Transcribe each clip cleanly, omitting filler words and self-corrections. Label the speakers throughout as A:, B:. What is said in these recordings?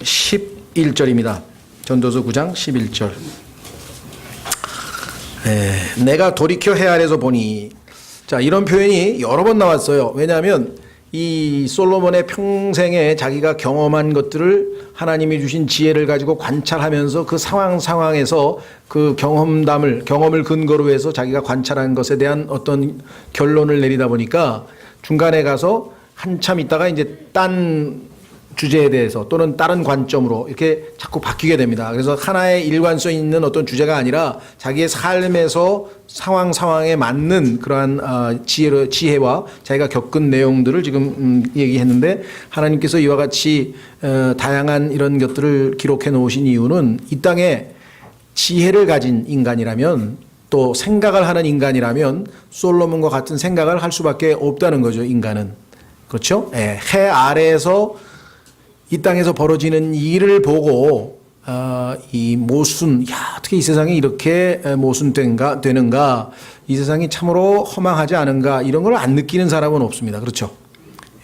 A: 11절입니다. 전도서 9장 11절. 내가 돌이켜 해 아래서 보니. 자, 이런 표현이 여러 번 나왔어요. 왜냐하면 이 솔로몬의 평생에 자기가 경험한 것들을 하나님이 주신 지혜를 가지고 관찰하면서 그 상황에서 그 경험을 근거로 해서 자기가 관찰한 것에 대한 어떤 결론을 내리다 보니까 중간에 가서 한참 있다가 이제 딴 주제에 대해서 또는 다른 관점으로 이렇게 자꾸 바뀌게 됩니다. 그래서 하나의 일관성 있는 어떤 주제가 아니라 자기의 삶에서 상황에 맞는 그러한 지혜와 자기가 겪은 내용들을 지금 얘기했는데, 하나님께서 이와 같이 다양한 이런 것들을 기록해 놓으신 이유는 이 땅에 지혜를 가진 인간이라면, 또 생각을 하는 인간이라면 솔로몬과 같은 생각을 할 수밖에 없다는 거죠. 인간은. 그렇죠? 해 아래에서 이 땅에서 벌어지는 일을 보고 이 모순, 어떻게 이 세상이 이렇게 모순되는가, 이 세상이 참으로 허망하지 않은가, 이런 걸 안 느끼는 사람은 없습니다. 그렇죠?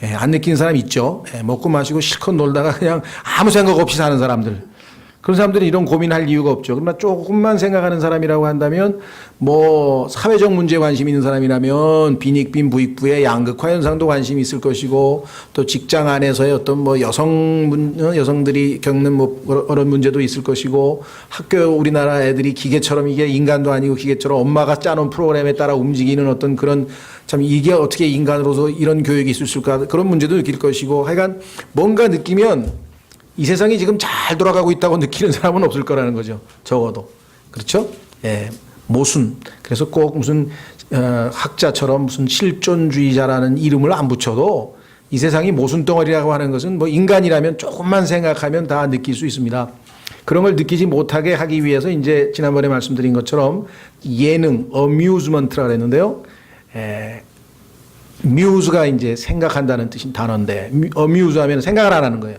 A: 안 느끼는 사람 있죠. 먹고 마시고 실컷 놀다가 그냥 아무 생각 없이 사는 사람들. 그런 사람들은 이런 고민할 이유가 없죠. 그러나 조금만 생각하는 사람이라고 한다면, 뭐 사회적 문제에 관심 있는 사람이라면 빈익빈 부익부의 양극화 현상도 관심이 있을 것이고, 또 직장 안에서의 어떤 뭐 여성들이 겪는 뭐 그런 문제도 있을 것이고, 학교 우리나라 애들이 기계처럼, 이게 인간도 아니고 기계처럼 엄마가 짜놓은 프로그램에 따라 움직이는 어떤 그런, 참 이게 어떻게 인간으로서 이런 교육이 있을 수 있을까, 그런 문제도 느낄 것이고, 하여간 뭔가 느끼면 이 세상이 지금 잘 돌아가고 있다고 느끼는 사람은 없을 거라는 거죠. 적어도. 그렇죠? 모순. 그래서 꼭 무슨 학자처럼 무슨 실존주의자라는 이름을 안 붙여도 이 세상이 모순 덩어리라고 하는 것은 뭐 인간이라면 조금만 생각하면 다 느낄 수 있습니다. 그런 걸 느끼지 못하게 하기 위해서 이제 지난번에 말씀드린 것처럼 예능, amusement라고 했는데요. muse가 이제 생각한다는 뜻인 단어인데, amuse 하면 생각을 안 하는 거예요.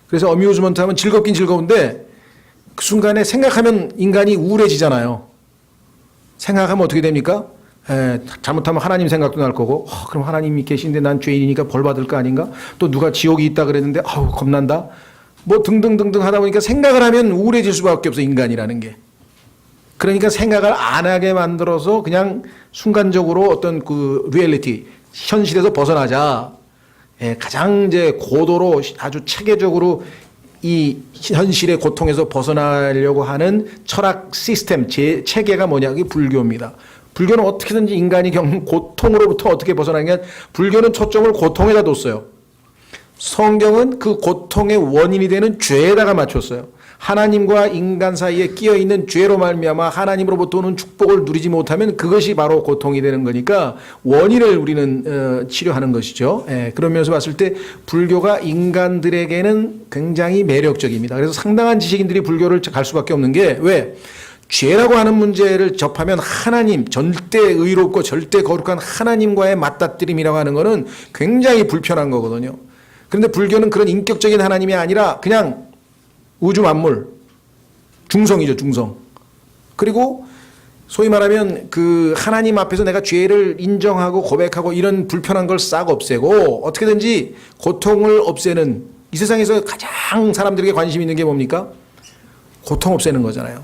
A: 그래서 어뮤즈먼트 하면 즐겁긴 즐거운데 그 순간에 생각하면 인간이 우울해지잖아요. 생각하면 어떻게 됩니까? 잘못하면 하나님 생각도 날 거고, 그럼 하나님이 계신데 난 죄인이니까 벌 받을 거 아닌가? 또 누가 지옥이 있다 그랬는데 겁난다? 뭐 등등등등 하다 보니까 생각을 하면 우울해질 수밖에 없어, 인간이라는 게. 그러니까 생각을 안 하게 만들어서 그냥 순간적으로 어떤 그 리얼리티, 현실에서 벗어나자. 가장 이제 고도로 아주 체계적으로 이 현실의 고통에서 벗어나려고 하는 철학 시스템, 체계가 뭐냐? 그게 불교입니다. 불교는 어떻게든지 인간이 겪는 고통으로부터 어떻게 벗어나냐? 불교는 초점을 고통에다 뒀어요. 성경은 그 고통의 원인이 되는 죄에다가 맞췄어요. 하나님과 인간 사이에 끼어 있는 죄로 말미암아 하나님으로부터 오는 축복을 누리지 못하면 그것이 바로 고통이 되는 거니까 원인을 우리는 치료하는 것이죠. 그런 면에서 봤을 때 불교가 인간들에게는 굉장히 매력적입니다. 그래서 상당한 지식인들이 불교를 갈 수밖에 없는 게, 왜? 죄라고 하는 문제를 접하면 하나님, 절대 의롭고 절대 거룩한 하나님과의 맞닥뜨림이라고 하는 것은 굉장히 불편한 거거든요. 그런데 불교는 그런 인격적인 하나님이 아니라 그냥 우주 만물, 중성이죠, 중성. 그리고 소위 말하면 그 하나님 앞에서 내가 죄를 인정하고 고백하고 이런 불편한 걸 싹 없애고 어떻게든지 고통을 없애는, 이 세상에서 가장 사람들에게 관심 있는 게 뭡니까? 고통 없애는 거잖아요.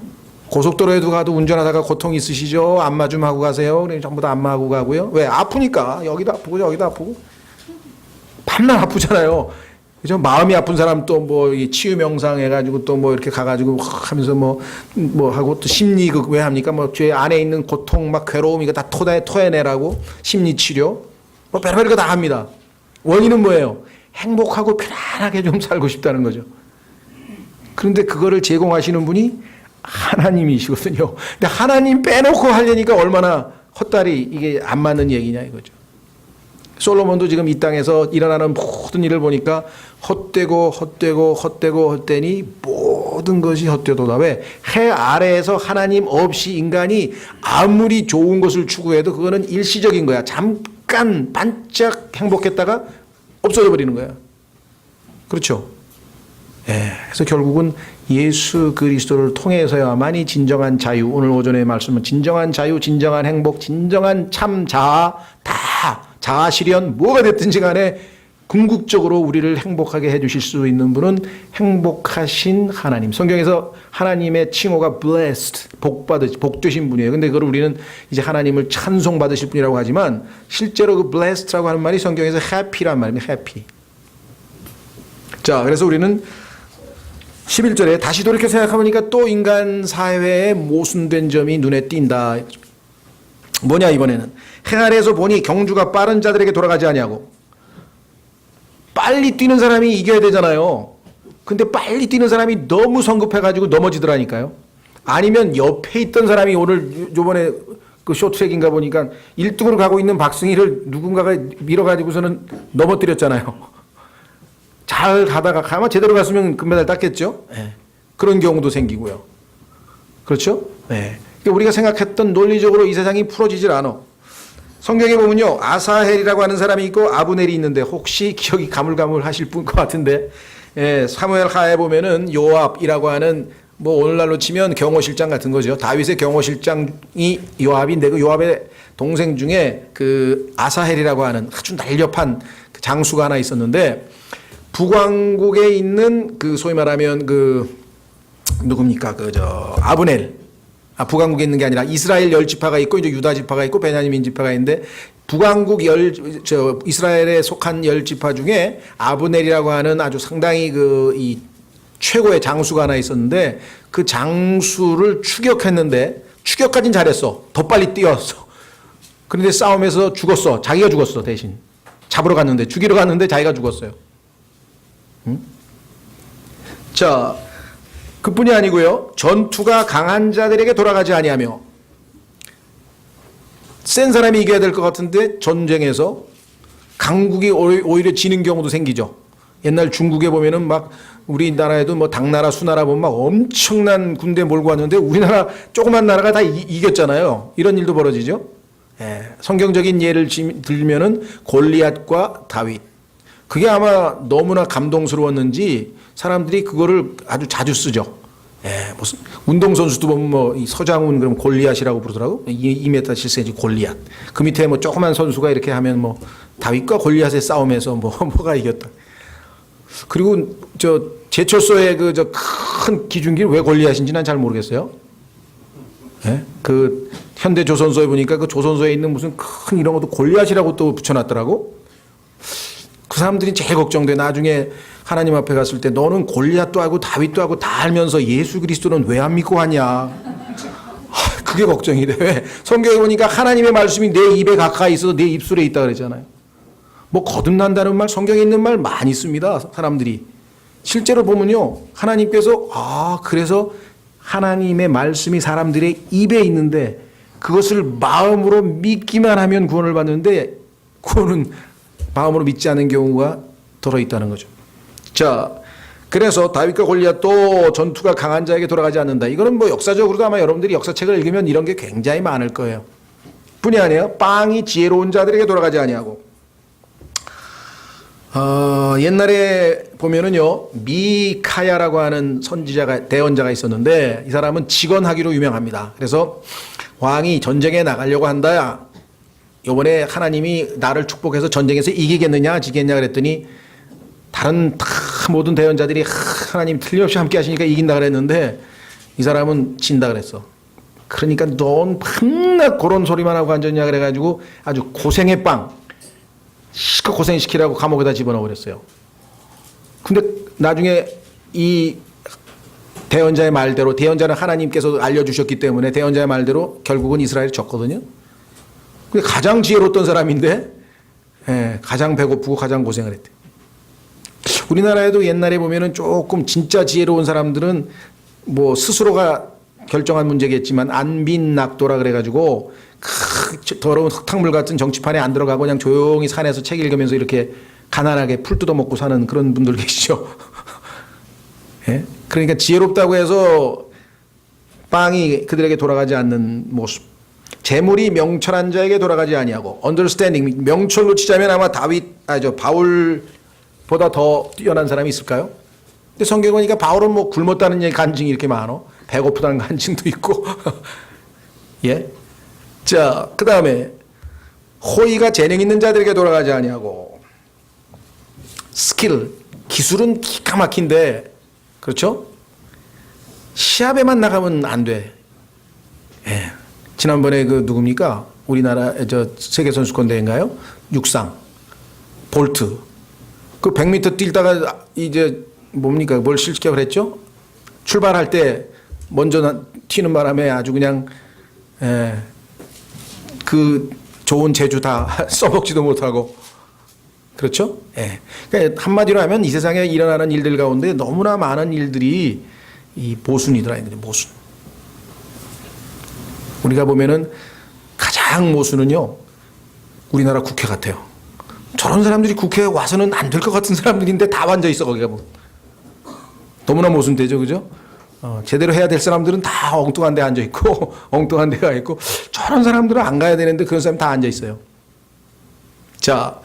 A: 고속도로에도 가도 운전하다가 고통 있으시죠? 안마 좀 하고 가세요. 전부 다 안마하고 가고요. 왜? 아프니까. 여기도 아프고 여기도 아프고. 밤낮 아프잖아요. 그죠? 마음이 아픈 사람 또 뭐 치유 명상 해가지고 또 뭐 이렇게 가가지고 하면서 뭐 하고, 또 심리극 왜 합니까? 뭐 죄 안에 있는 고통 막 괴로움 이거 다 토해내라고 심리 치료 뭐 별별 거 다 합니다. 원인은 뭐예요? 행복하고 편안하게 좀 살고 싶다는 거죠. 그런데 그거를 제공하시는 분이 하나님이시거든요. 근데 하나님 빼놓고 하려니까 얼마나 헛다리, 이게 안 맞는 얘기냐 이거죠. 솔로몬도 지금 이 땅에서 일어나는 모든 일을 보니까 헛되니 모든 것이 헛되도다. 왜? 해 아래에서 하나님 없이 인간이 아무리 좋은 것을 추구해도 그거는 일시적인 거야. 잠깐 반짝 행복했다가 없어져 버리는 거야. 그렇죠? 그래서 결국은 예수 그리스도를 통해서야만이 진정한 자유, 오늘 오전에 말씀은 진정한 자유, 진정한 행복, 진정한 참 자아, 다 자아 실현 뭐가 됐든지 간에 궁극적으로 우리를 행복하게 해주실 수 있는 분은 행복하신 하나님. 성경에서 하나님의 칭호가 blessed, 복 되신 분이에요. 근데 그걸 우리는 이제 하나님을 찬송 받으실 분이라고 하지만 실제로 그 blessed라고 하는 말이 성경에서 happy란 말입니다. happy. 자, 그래서 우리는 11절에 다시 돌이켜 생각해보니까 또 인간 사회에 모순된 점이 눈에 띈다. 뭐냐 이번에는 해 아래에서 보니 경주가 빠른 자들에게 돌아가지 아니하고 빨리 뛰는 사람이 이겨야 되잖아요. 근데 빨리 뛰는 사람이 너무 성급해가지고 넘어지더라니까요. 아니면 옆에 있던 사람이 오늘 요번에 그 쇼트트랙인가 보니까 1등으로 가고 있는 박승희를 누군가가 밀어가지고서는 넘어뜨렸잖아요. 잘 가다가 가만 제대로 갔으면 금메달 땄겠죠. 네. 그런 경우도 생기고요. 그렇죠? 네. 그러니까 우리가 생각했던 논리적으로 이 세상이 풀어지질 않아. 성경에 보면요, 아사헬이라고 하는 사람이 있고 아브넬이 있는데 혹시 기억이 가물가물하실 것 같은데, 예, 사무엘 하에 보면은 요압이라고 하는 뭐 오늘날로 치면 경호실장 같은 거죠. 다윗의 경호실장이 요압인데 그 요압의 동생 중에 그 아사헬이라고 하는 아주 날렵한 장수가 하나 있었는데 북왕국에 있는 그 소위 말하면 그 누굽니까 그 저 아브넬. 북왕국에 있는 게 아니라 이스라엘 10지파가 있고 이제 유다 지파가 있고 베냐민 지파가 있는데 북왕국 이스라엘에 속한 10지파 중에 아브넬이라고 하는 아주 상당히 그 이 최고의 장수가 하나 있었는데 그 장수를 추격했는데 추격까진 잘했어. 더 빨리 뛰었어. 그런데 싸움에서 죽었어. 자기가 죽었어. 대신 잡으러 갔는데 죽이러 갔는데 자기가 죽었어요. 응? 자, 그뿐이 아니고요. 전투가 강한 자들에게 돌아가지 아니하며 센 사람이 이겨야 될 것 같은데 전쟁에서 강국이 오히려 지는 경우도 생기죠. 옛날 중국에 보면은 막 우리나라에도 뭐 당나라, 수나라 보면 막 엄청난 군대 몰고 왔는데 우리나라 조그만 나라가 다 이겼잖아요. 이런 일도 벌어지죠. 예, 성경적인 예를 들면은 골리앗과 다윗. 그게 아마 너무나 감동스러웠는지 사람들이 그거를 아주 자주 쓰죠. 예, 무슨 운동선수도 보면 뭐 이 서장훈 그럼 골리앗이라고 부르더라고. 2m 7cm 골리앗. 그 밑에 뭐 조그만 선수가 이렇게 하면 뭐 다윗과 골리앗의 싸움에서 뭐가 이겼다. 그리고 저 제철소의 그 저 큰 기중기 왜 골리앗인지 난 잘 모르겠어요. 예? 그 현대 조선소에 보니까 그 조선소에 있는 무슨 큰 이런 것도 골리앗이라고 또 붙여놨더라고. 그 사람들이 제일 걱정돼. 나중에 하나님 앞에 갔을 때 너는 골리앗도 하고 다윗도 하고 다 알면서 예수 그리스도는 왜 안 믿고 하냐. 그게 걱정이 돼. 왜? 성경에 보니까 하나님의 말씀이 내 입에 가까이 있어서 내 입술에 있다 그랬잖아요. 뭐 거듭난다는 말, 성경에 있는 말 많이 씁니다. 사람들이. 실제로 보면요. 하나님께서 그래서 하나님의 말씀이 사람들의 입에 있는데 그것을 마음으로 믿기만 하면 구원을 받는데 구원은 마음으로 믿지 않는 경우가 들어있다는 거죠. 자, 그래서 다윗과 골리앗도 전투가 강한 자에게 돌아가지 않는다. 이거는 뭐 역사적으로도 아마 여러분들이 역사책을 읽으면 이런 게 굉장히 많을 거예요. 뿐이 아니에요. 빵이 지혜로운 자들에게 돌아가지 아니하고. 옛날에 보면은요, 미카야라고 하는 대언자가 있었는데 이 사람은 직언하기로 유명합니다. 그래서 왕이 전쟁에 나가려고 한다. 이번에 하나님이 나를 축복해서 전쟁에서 이기겠느냐 지겠냐 그랬더니 다른 모든 대언자들이 하나님 틀림없이 함께 하시니까 이긴다 그랬는데 이 사람은 진다 그랬어. 그러니까 넌 밤낮 그런 소리만 하고 앉았냐 그래가지고 아주 고생의 빵 실컷 고생시키라고 감옥에다 집어넣어 버렸어요. 근데 나중에 이 대언자의 말대로, 대언자는 하나님께서 알려주셨기 때문에 대언자의 말대로 결국은 이스라엘이 졌거든요. 근데 가장 지혜로웠던 사람인데 가장 배고프고 가장 고생을 했대. 우리나라에도 옛날에 보면은 조금 진짜 지혜로운 사람들은 뭐 스스로가 결정한 문제겠지만 안빈낙도라 그래가지고 더러운 흙탕물 같은 정치판에 안 들어가고 그냥 조용히 산에서 책 읽으면서 이렇게 가난하게 풀 뜯어먹고 사는 그런 분들 계시죠. 예? 그러니까 지혜롭다고 해서 빵이 그들에게 돌아가지 않는 모습. 재물이 명철한 자에게 돌아가지 아니하고 understanding 명철로 치자면 아마 바울보다 더 뛰어난 사람이 있을까요? 근데 성경 보니까 바울은 뭐 굶었다는 간증이 이렇게 많어. 배고프다는 간증도 있고. 예. 자, 그 다음에 호의가 재능 있는 자들에게 돌아가지 아니하고 스킬, 기술은 기가 막힌데, 그렇죠? 시합에만 나가면 안 돼. 예. 지난번에 그 누굽니까? 우리나라 세계 선수권 대회인가요? 육상 볼트 그 100m 뛰다가 이제 뭡니까? 뭘 실격을 했죠? 출발할 때 먼저 튀는 바람에 아주 그냥 그 좋은 재주 다 써먹지도 못하고 그렇죠? 예. 그러니까 한마디로 하면 이 세상에 일어나는 일들 가운데 너무나 많은 일들이 이 모순이더라. 모순. 우리가 보면은 가장 모순은요, 우리나라 국회 같아요. 저런 사람들이 국회에 와서는 안 될 것 같은 사람들인데 다 앉아 있어, 거기가 뭐. 너무나 모순되죠, 그죠? 제대로 해야 될 사람들은 다 엉뚱한 데 앉아 있고, 엉뚱한 데가 있고, 저런 사람들은 안 가야 되는데 그런 사람 다 앉아 있어요. 자,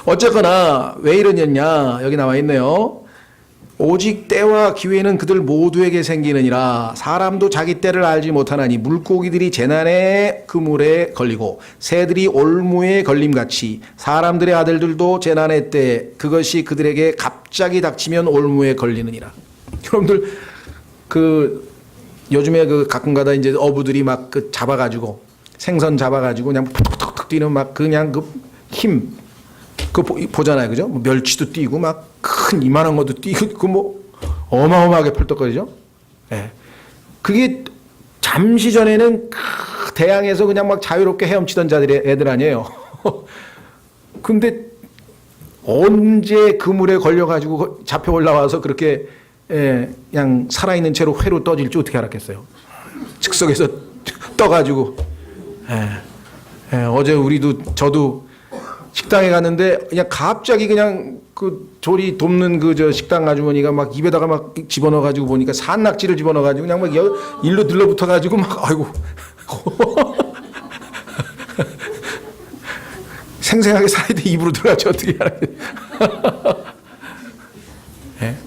A: 어쨌거나 왜 이러냐, 여기 나와 있네요. 오직 때와 기회는 그들 모두에게 생기느니라. 사람도 자기 때를 알지 못하나니 물고기들이 재난의 그물에 걸리고 새들이 올무에 걸림같이 사람들의 아들들도 재난의 때 그것이 그들에게 갑자기 닥치면 올무에 걸리느니라. 여러분들 그 요즘에 그 가끔가다 이제 어부들이 막 그 잡아가지고 생선 잡아가지고 그냥 툭툭툭 뛰는 막 그냥 그 힘 그거 보잖아요, 그죠? 뭐 멸치도 뛰고 막 큰 이만한 것도 뛰고 그 뭐 어마어마하게 펄떡거리죠. 예. 그게 잠시 전에는 대양에서 그냥 막 자유롭게 헤엄치던 자들의 애들 아니에요. 근데 언제 그물에 걸려가지고 잡혀 올라와서 그렇게 그냥 살아있는 채로 회로 떠질지 어떻게 알았겠어요. 즉석에서 떠가지고. 어제 저도 식당에 갔는데 그냥 갑자기 그냥 그 조리 돕는 그 저 식당 아주머니가 막 입에다가 막 집어넣어 가지고 보니까 산낙지를 집어넣어 가지고 그냥 막 일로 들러붙어 가지고 막 아이고 생생하게 살아야 돼. 입으로 들어가지 어떻게 알아요. 네?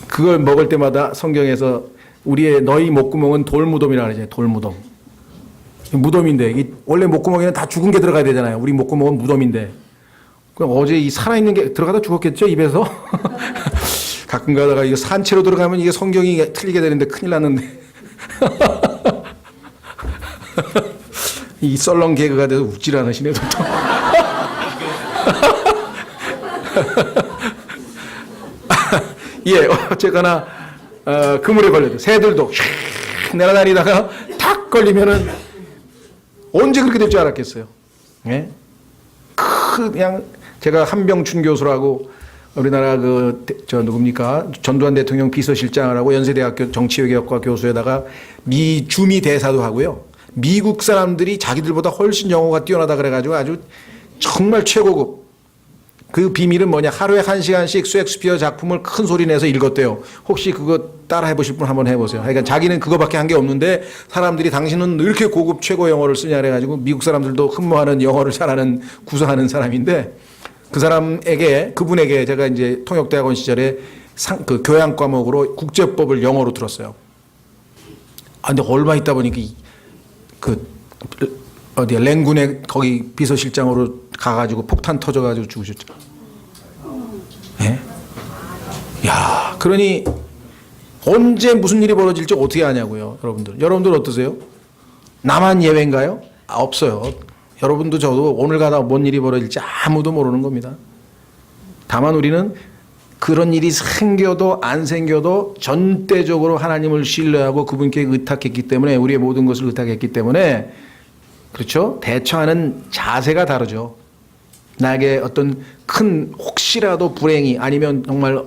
A: 그걸 먹을 때마다 성경에서 우리의 너희 목구멍은 돌무덤이라 그러잖아요. 돌무덤. 무덤인데 원래 목구멍에는 다 죽은 게 들어가야 되잖아요. 우리 목구멍은 무덤인데 그럼 어제 이 살아있는 게 들어가다 죽었겠죠, 입에서. 가끔 가다가 이거 산채로 들어가면 이게 성경이 틀리게 되는데 큰일 났는데. 이 썰렁 개그가 돼서 웃질 않으시네. 예, 어쨌거나 그물에 걸려도 새들도 휙 날아다니다가 탁 걸리면은 언제 그렇게 될 줄 알았겠어요. 예? 그냥 제가 한병춘 교수라고 우리나라 누굽니까? 전두환 대통령 비서실장을 연세대학교 정치외교학과 교수에다가 주미 대사도 하고요. 미국 사람들이 자기들보다 훨씬 영어가 뛰어나다 그래가지고 아주 정말 최고급. 그 비밀은 뭐냐? 하루에 1시간씩 셰익스피어 작품을 큰 소리 내서 읽었대요. 혹시 그거 따라 해보실 분 한번 해보세요. 그러니까 자기는 그거밖에 한 게 없는데 사람들이 당신은 이렇게 고급 최고 영어를 쓰냐 그래가지고 미국 사람들도 흠모하는 영어를 잘하는 구사하는 사람인데 그분에게 제가 이제 통역대학원 시절에 그 교양 과목으로 국제법을 영어로 들었어요. 근데 얼마 있다 보니까 랭군에 거기 비서실장으로 가가지고 폭탄 터져가지고 죽으셨죠. 예? 야, 그러니 언제 무슨 일이 벌어질지 어떻게 아냐고요, 여러분들. 여러분들 어떠세요? 나만 예외인가요? 없어요. 여러분도 저도 오늘 가다 뭔 일이 벌어질지 아무도 모르는 겁니다. 다만 우리는 그런 일이 생겨도 안 생겨도 전대적으로 하나님을 신뢰하고 그분께 의탁했기 때문에 우리의 모든 것을 의탁했기 때문에 그렇죠? 대처하는 자세가 다르죠. 나에게 어떤 큰 혹시라도 불행이 아니면 정말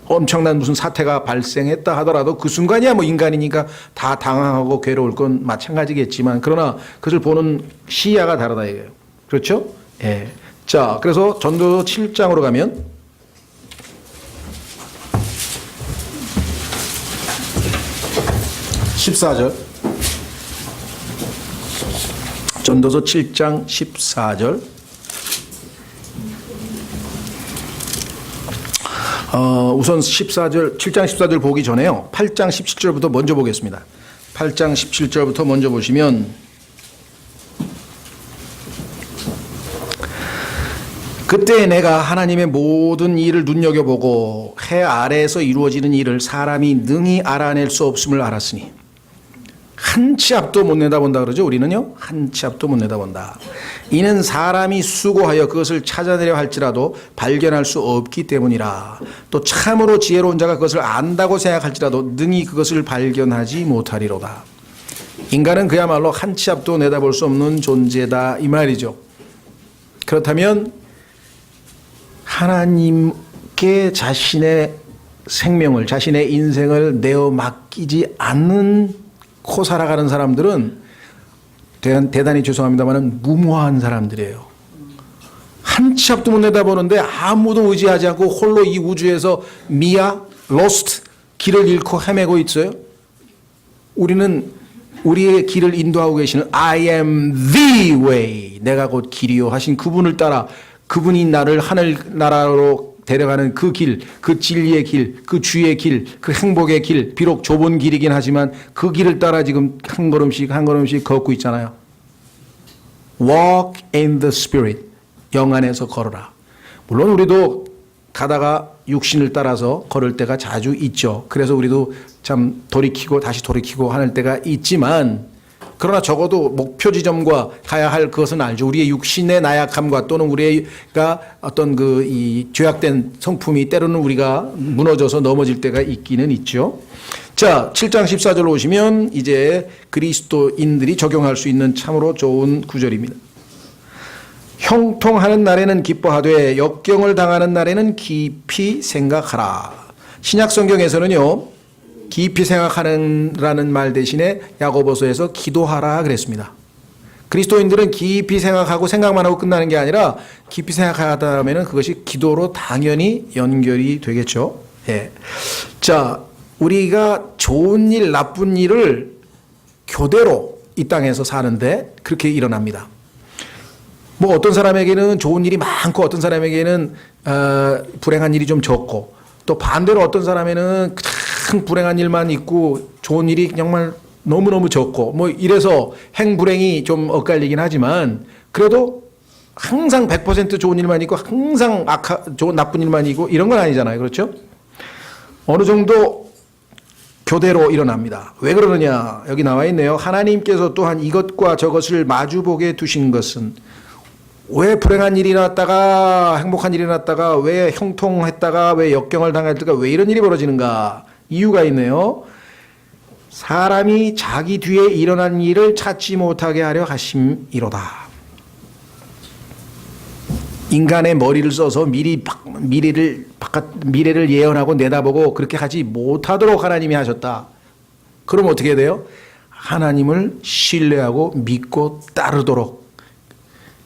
A: 엄청난 무슨 사태가 발생했다 하더라도 그 순간이야 뭐 인간이니까 다 당황하고 괴로울 건 마찬가지겠지만 그러나 그것을 보는 시야가 다르다 이거예요. 그렇죠? 예. 자, 그래서 전도 7장으로 가면 14절. 전도서 7장 14절. 우선 7장 14절 보기 전에요. 8장 17절부터 먼저 보겠습니다. 8장 17절부터 먼저 보시면 그때 내가 하나님의 모든 일을 눈여겨보고 해 아래에서 이루어지는 일을 사람이 능히 알아낼 수 없음을 알았으니. 한 치 앞도 못 내다본다 그러죠. 우리는요. 한 치 앞도 못 내다본다. 이는 사람이 수고하여 그것을 찾아내려 할지라도 발견할 수 없기 때문이라. 또 참으로 지혜로운 자가 그것을 안다고 생각할지라도 능히 그것을 발견하지 못하리로다. 인간은 그야말로 한 치 앞도 내다볼 수 없는 존재다 이 말이죠. 그렇다면 하나님께 자신의 생명을, 자신의 인생을 내어 맡기지 않고 살아가는 사람들은 대단히 죄송합니다만 무모한 사람들이에요. 한 치 앞도 못 내다보는데 아무도 의지하지 않고 홀로 이 우주에서 lost, 길을 잃고 헤매고 있어요. 우리는 우리의 길을 인도하고 계시는 I am the way, 내가 곧 길이요 하신 그분을 따라, 그분이 나를 하늘나라로 데려가는 그 길, 그 진리의 길, 그 주의 길, 그 행복의 길, 비록 좁은 길이긴 하지만 그 길을 따라 지금 한 걸음씩 한 걸음씩 걷고 있잖아요. Walk in the Spirit, 영 안에서 걸어라. 물론 우리도 가다가 육신을 따라서 걸을 때가 자주 있죠. 그래서 우리도 참 돌이키고 다시 돌이키고 하는 때가 있지만, 그러나 적어도 목표 지점과 가야 할 그것은 알죠. 우리의 육신의 나약함과 또는 우리가 어떤 이 죄악된 성품이 때로는 우리가 무너져서 넘어질 때가 있기는 있죠. 자, 7장 14절로 오시면 이제 그리스도인들이 적용할 수 있는 참으로 좋은 구절입니다. 형통하는 날에는 기뻐하되 역경을 당하는 날에는 깊이 생각하라. 신약 성경에서는요, 깊이 생각하는라는 말 대신에 야고보서에서 기도하라 그랬습니다. 그리스도인들은 깊이 생각하고 생각만 하고 끝나는 게 아니라 깊이 생각하다 보면 그것이 기도로 당연히 연결이 되겠죠. 예. 자, 우리가 좋은 일, 나쁜 일을 교대로 이 땅에서 사는데 그렇게 일어납니다. 뭐 어떤 사람에게는 좋은 일이 많고 어떤 사람에게는 불행한 일이 좀 적고, 또 반대로 어떤 사람에는 큰 불행한 일만 있고 좋은 일이 정말 너무너무 적고, 뭐 이래서 행불행이 좀 엇갈리긴 하지만 그래도 항상 100% 좋은 일만 있고 항상 나쁜 일만 있고 이런 건 아니잖아요. 그렇죠? 어느 정도 교대로 일어납니다. 왜 그러느냐? 여기 나와 있네요. 하나님께서 또한 이것과 저것을 마주보게 두신 것은, 왜 불행한 일이 났다가 행복한 일이 났다가 왜 형통했다가 왜 역경을 당했다가 왜 이런 일이 벌어지는가? 이유가 있네요. 사람이 자기 뒤에 일어난 일을 찾지 못하게 하려 하심이로다. 인간의 머리를 써서 미래를 예언하고 내다보고 그렇게 하지 못하도록 하나님이 하셨다. 그럼 어떻게 돼요? 하나님을 신뢰하고 믿고 따르도록.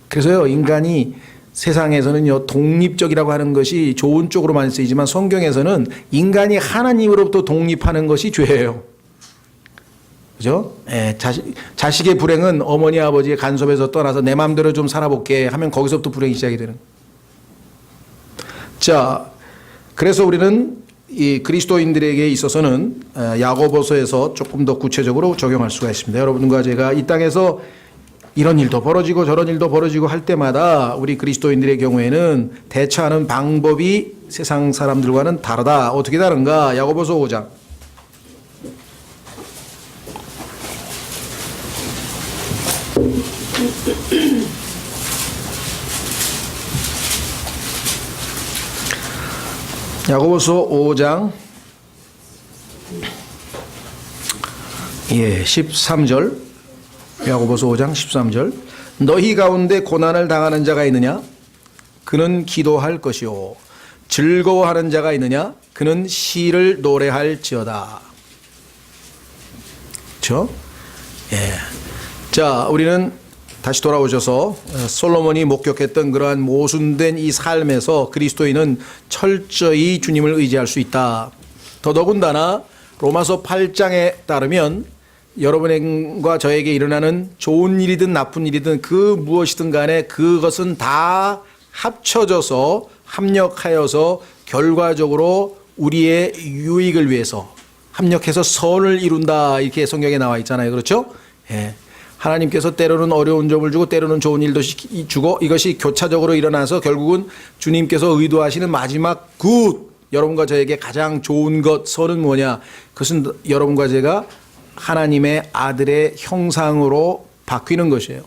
A: 그래서요, 인간이 세상에서는요, 독립적이라고 하는 것이 좋은 쪽으로만 쓰이지만 성경에서는 인간이 하나님으로부터 독립하는 것이 죄예요. 그죠? 예, 자식의 불행은 어머니 아버지의 간섭에서 떠나서 내 마음대로 좀 살아볼게 하면 거기서부터 불행이 시작이 되는. 자, 그래서 우리는 이 그리스도인들에게 있어서는 야고보서에서 조금 더 구체적으로 적용할 수가 있습니다. 여러분과 제가 이 땅에서 이런 일도 벌어지고 저런 일도 벌어지고 할 때마다 우리 그리스도인들의 경우에는 대처하는 방법이 세상 사람들과는 다르다. 어떻게 다른가? 야고보서 5장. 야고보서 5장 13절. 야고보서 5장 13절. 너희 가운데 고난을 당하는 자가 있느냐? 그는 기도할 것이요. 즐거워하는 자가 있느냐? 그는 시를 노래할지어다. 그렇죠? 예. 자, 우리는 다시 돌아오셔서 솔로몬이 목격했던 그러한 모순된 이 삶에서 그리스도인은 철저히 주님을 의지할 수 있다. 더더군다나 로마서 8장에 따르면 여러분과 저에게 일어나는 좋은 일이든 나쁜 일이든 그 무엇이든 간에 그것은 다 합쳐져서 합력하여서 결과적으로 우리의 유익을 위해서 합력해서 선을 이룬다. 이렇게 성경에 나와 있잖아요. 그렇죠? 예. 하나님께서 때로는 어려운 점을 주고 때로는 좋은 일도 주고 이것이 교차적으로 일어나서 결국은 주님께서 의도하시는 마지막 굿, 여러분과 저에게 가장 좋은 것은 뭐냐? 그것은 여러분과 제가 하나님의 아들의 형상으로 바뀌는 것이에요.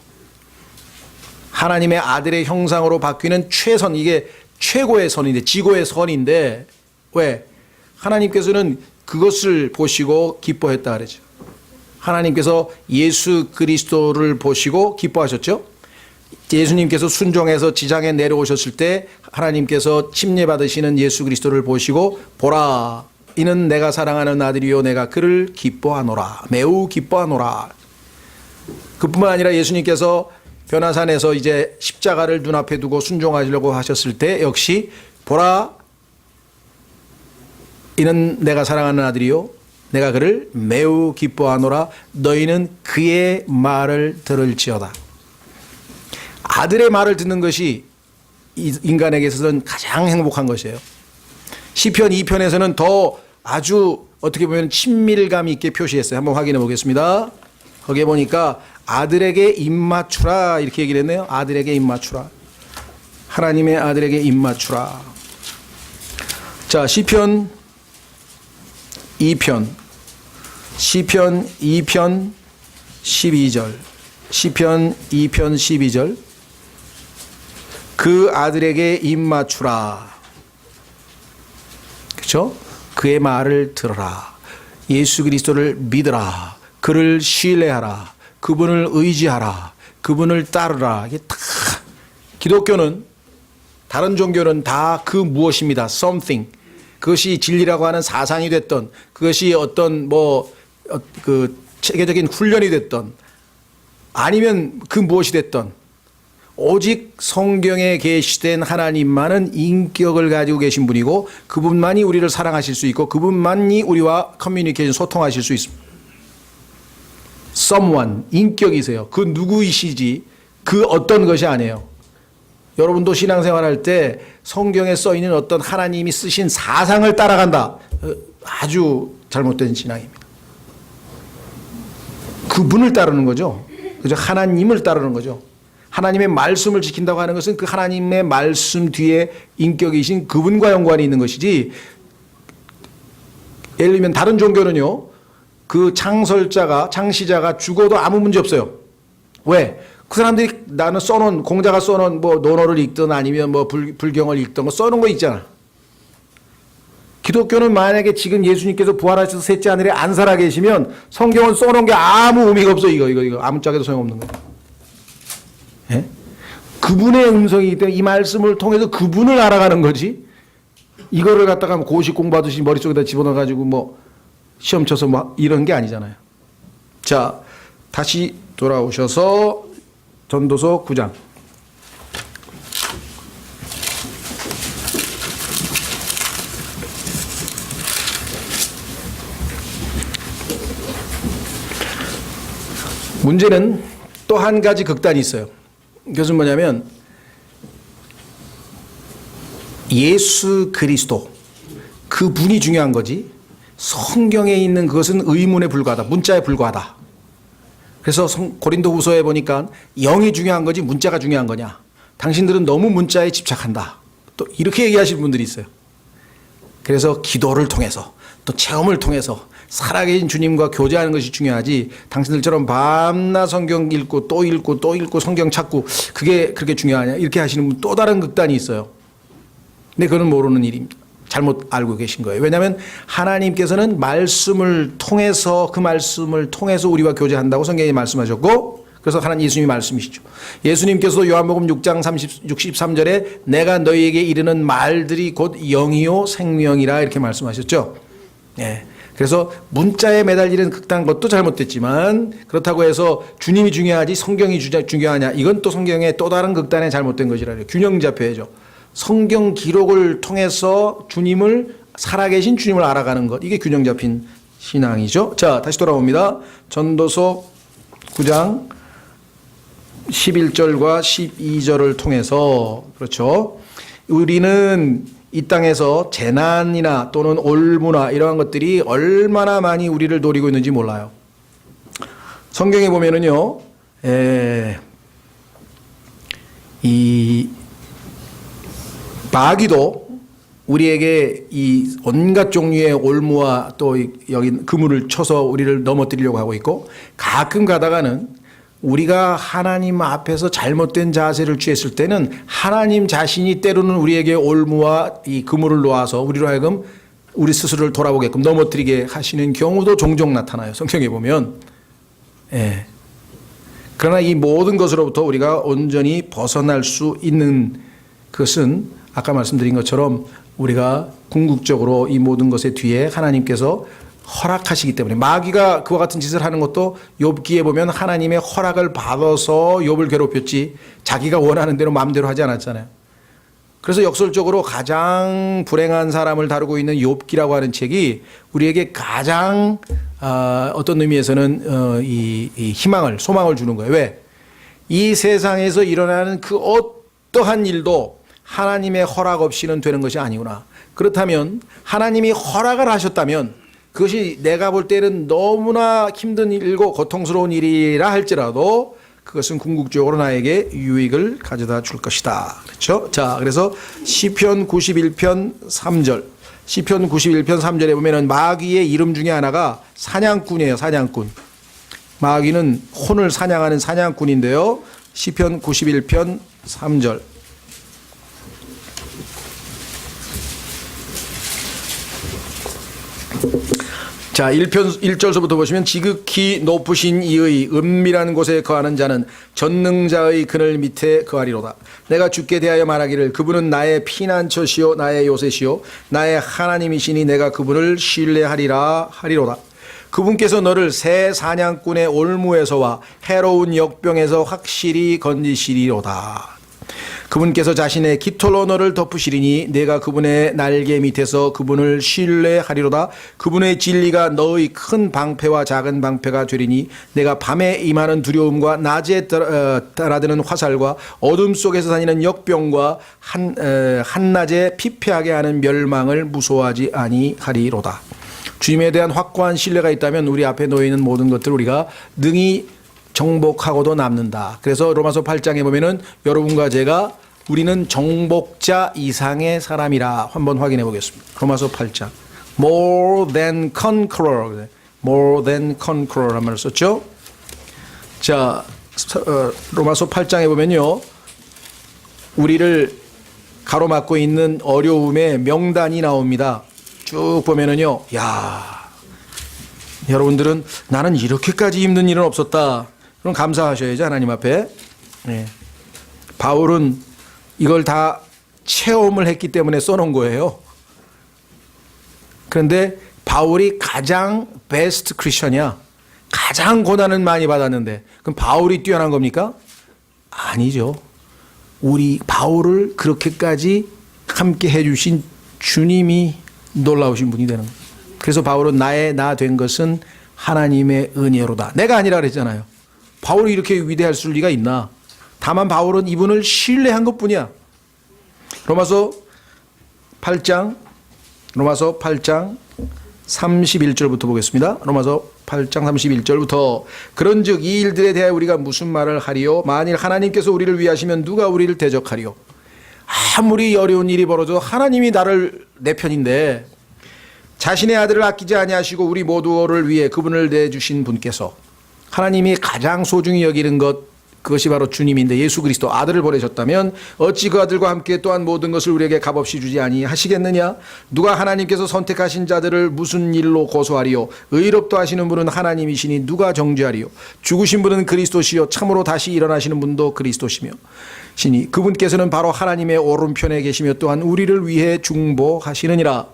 A: 하나님의 아들의 형상으로 바뀌는 최선, 이게 최고의 선인데, 지고의 선인데, 왜? 하나님께서는 그것을 보시고 기뻐했다 그러죠. 하나님께서 예수 그리스도를 보시고 기뻐하셨죠. 예수님께서 순종해서 지상에 내려오셨을 때 하나님께서 침례받으시는 예수 그리스도를 보시고 보라, 이는 내가 사랑하는 아들이요 내가 그를 기뻐하노라, 매우 기뻐하노라. 그뿐만 아니라 예수님께서 변화산에서 이제 십자가를 눈앞에 두고 순종하시려고 하셨을 때 역시 보라, 이는 내가 사랑하는 아들이요 내가 그를 매우 기뻐하노라, 너희는 그의 말을 들을지어다. 아들의 말을 듣는 것이 인간에게 있어서는 가장 행복한 것이에요. 시편 2편에서는 더 아주 어떻게 보면 친밀감 있게 표시했어요. 한번 확인해 보겠습니다. 거기에 보니까 아들에게 입맞추라 이렇게 얘기를 했네요. 아들에게 입맞추라. 하나님의 아들에게 입맞추라. 자, 시편 2편 12절. 시편 2편 12절. 그 아들에게 입맞추라. 그렇죠? 그의 말을 들어라. 예수 그리스도를 믿으라. 그를 신뢰하라. 그분을 의지하라. 그분을 따르라. 이게 다 기독교는, 다른 종교는 다 그 무엇입니다. something. 그것이 진리라고 하는 사상이 됐던, 그것이 어떤 그 체계적인 훈련이 됐던, 아니면 그 무엇이 됐던, 오직 성경에 계시된 하나님만은 인격을 가지고 계신 분이고 그분만이 우리를 사랑하실 수 있고 그분만이 우리와 커뮤니케이션 소통하실 수 있습니다. someone, 인격이세요. 그 누구이시지 그 어떤 것이 아니에요. 여러분도 신앙생활할 때 성경에 써있는 어떤 하나님이 쓰신 사상을 따라간다. 아주 잘못된 신앙입니다. 그분을 따르는 거죠. 그죠? 하나님을 따르는 거죠. 하나님의 말씀을 지킨다고 하는 것은 그 하나님의 말씀 뒤에 인격이신 그분과 연관이 있는 것이지, 예를 들면 다른 종교는요, 그 창시자가 죽어도 아무 문제 없어요. 왜? 그 사람들이 나는 써놓은, 공자가 써놓은 논어를 읽든 아니면 불경을 읽든 써놓은 거 있잖아. 기독교는 만약에 지금 예수님께서 부활하셔서 셋째 하늘에 안 살아 계시면 성경은 써놓은 게 아무 의미가 없어. 이거 아무짝에도 소용없는 거예요. 예? 그분의 음성이기 때문에 이 말씀을 통해서 그분을 알아가는 거지. 이거를 갖다가 고시 공부하듯이 머릿속에다 집어넣어가지고 시험 쳐서 이런 게 아니잖아요. 자, 다시 돌아오셔서 전도서 9장. 문제는 또 한 가지 극단이 있어요. 그것은 뭐냐면 예수 그리스도 그분이 중요한 거지 성경에 있는 그것은 의문에 불과하다. 문자에 불과하다. 그래서 고린도후서에 보니까 영이 중요한 거지 문자가 중요한 거냐. 당신들은 너무 문자에 집착한다. 또 이렇게 얘기하시는 분들이 있어요. 그래서 기도를 통해서 또 체험을 통해서 살아계신 주님과 교제하는 것이 중요하지 당신들처럼 밤낮 성경 읽고 또 읽고 또 읽고 성경 찾고 그게 그렇게 중요하냐 이렇게 하시는 분 또 다른 극단이 있어요. 근데 그건 모르는 일입니다. 잘못 알고 계신 거예요. 왜냐하면 하나님께서는 말씀을 통해서 그 말씀을 통해서 우리와 교제한다고 성경에 말씀하셨고 그래서 하나님 예수님이 말씀이시죠. 예수님께서 요한복음 6장 63절에 내가 너희에게 이르는 말들이 곧 영이요 생명이라 이렇게 말씀하셨죠. 예. 그래서 문자에 매달리는 극단 것도 잘못됐지만 그렇다고 해서 주님이 중요하지 성경이 중요하냐 이건 또 성경의 또 다른 극단에 잘못된 것이라 해요. 균형 잡혀야죠. 성경 기록을 통해서 주님을 살아계신 주님을 알아가는 것 이게 균형 잡힌 신앙이죠. 자, 다시 돌아옵니다. 전도서 9장 11절과 12절을 통해서 그렇죠. 우리는 이 땅에서 재난이나 또는 올무나 이러한 것들이 얼마나 많이 우리를 노리고 있는지 몰라요. 성경에 보면은요, 이 마귀도 우리에게 이 온갖 종류의 올무와 또 여기 그물을 쳐서 우리를 넘어뜨리려고 하고 있고, 가끔 가다가는 우리가 하나님 앞에서 잘못된 자세를 취했을 때는 하나님 자신이 때로는 우리에게 올무와 이 그물을 놓아서 우리로 하여금 우리 스스로를 돌아보게끔 넘어뜨리게 하시는 경우도 종종 나타나요. 성경에 보면. 예. 그러나 이 모든 것으로부터 우리가 온전히 벗어날 수 있는 것은 아까 말씀드린 것처럼 우리가 궁극적으로 이 모든 것의 뒤에 하나님께서 허락하시기 때문에, 마귀가 그와 같은 짓을 하는 것도 욥기에 보면 하나님의 허락을 받아서 욥을 괴롭혔지 자기가 원하는 대로 마음대로 하지 않았잖아요. 그래서 역설적으로 가장 불행한 사람을 다루고 있는 욥기라고 하는 책이 우리에게 가장 어떤 의미에서는 이 희망을, 소망을 주는 거예요. 왜? 이 세상에서 일어나는 그 어떠한 일도 하나님의 허락 없이는 되는 것이 아니구나. 그렇다면 하나님이 허락을 하셨다면 그것이 내가 볼 때는 너무나 힘든 일이고 고통스러운 일이라 할지라도 그것은 궁극적으로 나에게 유익을 가져다 줄 것이다. 그렇죠? 자, 그래서 시편 91편 3절. 시편 91편 3절에 보면은 마귀의 이름 중에 하나가 사냥꾼이에요. 사냥꾼. 마귀는 혼을 사냥하는 사냥꾼인데요. 시편 91편 3절. 자, 1절서부터 보시면 지극히 높으신 이의 은밀한 곳에 거하는 자는 전능자의 그늘 밑에 거하리로다. 내가 주께 대하여 말하기를 그분은 나의 피난처시요 나의 요새시요 나의 하나님이시니 내가 그분을 신뢰하리라 하리로다. 그분께서 너를 새 사냥꾼의 올무에서와 해로운 역병에서 확실히 건지시리로다. 그분께서 자신의 깃털로 너를 덮으시리니 내가 그분의 날개 밑에서 그분을 신뢰하리로다. 그분의 진리가 너의 큰 방패와 작은 방패가 되리니 내가 밤에 임하는 두려움과 낮에 따라드는 화살과 어둠 속에서 다니는 역병과 한낮에 피폐하게 하는 멸망을 무서워하지 아니하리로다. 주님에 대한 확고한 신뢰가 있다면 우리 앞에 놓여있는 모든 것들을 우리가 능히 정복하고도 남는다. 그래서 로마서 8장에 보면은 여러분과 제가 우리는 정복자 이상의 사람이라 한번 확인해 보겠습니다. 로마서 8장. More than conqueror. More than conqueror 한 말을 썼죠. 자, 로마서 8장에 보면요. 우리를 가로막고 있는 어려움의 명단이 나옵니다. 쭉 보면은요. 야, 여러분들은 나는 이렇게까지 힘든 일은 없었다. 그럼 감사하셔야죠. 하나님 앞에. 네. 바울은 이걸 다 체험을 했기 때문에 써놓은 거예요. 그런데 바울이 가장 베스트 크리스천이야. 가장 고난을 많이 받았는데 그럼 바울이 뛰어난 겁니까? 아니죠. 우리 바울을 그렇게까지 함께 해주신 주님이 놀라우신 분이 되는 거예요. 그래서 바울은 나의 나 된 것은 하나님의 은혜로다. 내가 아니라 그랬잖아요. 바울이 이렇게 위대할 수 리가 있나? 다만 바울은 이분을 신뢰한 것뿐이야. 로마서 8장 31절부터 보겠습니다. 로마서 8장 31절부터 그런즉 이 일들에 대하여 우리가 무슨 말을 하리요? 만일 하나님께서 우리를 위하시면 누가 우리를 대적하리요? 아무리 어려운 일이 벌어져 하나님이 나를 내 편인데 자신의 아들을 아끼지 아니하시고 우리 모두를 위해 그분을 내주신 분께서 하나님이 가장 소중히 여기는 것 그것이 바로 주님인데 예수 그리스도 아들을 보내셨다면 어찌 그 아들과 함께 또한 모든 것을 우리에게 값없이 주지 아니하시겠느냐? 누가 하나님께서 선택하신 자들을 무슨 일로 고소하리요? 의롭다 하시는 분은 하나님이시니 누가 정죄하리요? 죽으신 분은 그리스도시요 참으로 다시 일어나시는 분도 그리스도시며 시니 그분께서는 바로 하나님의 오른편에 계시며 또한 우리를 위해 중보하시느니라.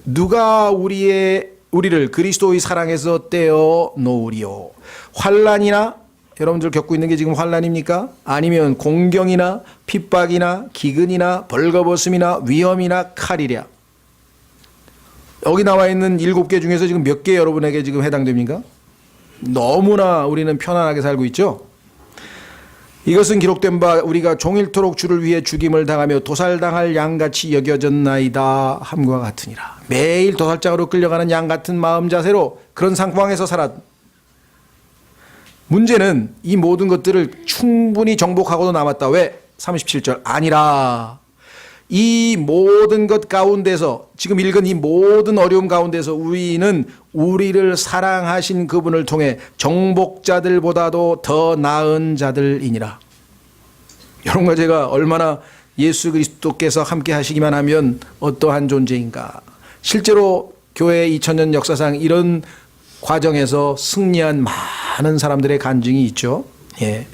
A: 누가 우리를 그리스도의 사랑에서 떼어 놓으리요? 환난이나 여러분들 겪고 있는 게 지금 환난입니까? 아니면 공경이나 핍박이나 기근이나 벌거벗음이나 위험이나 칼이랴. 여기 나와 있는 7개 중에서 지금 몇 개 여러분에게 지금 해당됩니까? 너무나 우리는 편안하게 살고 있죠. 이것은 기록된 바 우리가 종일토록 주를 위해 죽임을 당하며 도살당할 양같이 여겨졌나이다 함과 같으니라. 매일 도살장으로 끌려가는 양 같은 마음 자세로 그런 상황에서 살았. 문제는 이 모든 것들을 충분히 정복하고도 남았다. 왜? 37절 아니라 이 모든 것 가운데서 지금 읽은 이 모든 어려움 가운데서 우리는 우리를 사랑하신 그분을 통해 정복자들보다도 더 나은 자들이니라. 여러분과 제가 얼마나 예수 그리스도께서 함께 하시기만 하면 어떠한 존재인가. 실제로 교회 2000년 역사상 이런 과정에서 승리한 많은 사람들의 간증이 있죠. 예.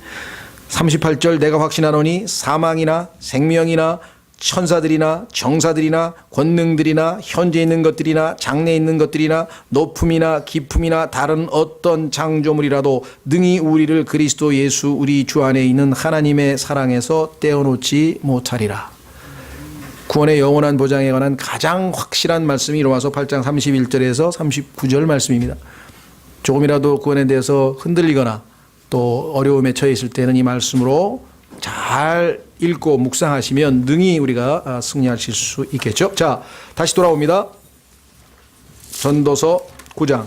A: 38절 내가 확신하노니 사망이나 생명이나 천사들이나 정사들이나 권능들이나 현재 있는 것들이나 장래 있는 것들이나 높음이나 깊음이나 다른 어떤 창조물이라도 능히 우리를 그리스도 예수 우리 주 안에 있는 하나님의 사랑에서 떼어놓지 못하리라. 구원의 영원한 보장에 관한 가장 확실한 말씀이 로마서 8장 31절에서 39절 말씀입니다. 조금이라도 구원에 대해서 흔들리거나 또 어려움에 처해 있을 때는 이 말씀으로 잘 읽고 묵상하시면 능히 우리가 승리하실 수 있겠죠. 자, 다시 돌아옵니다. 전도서 9장.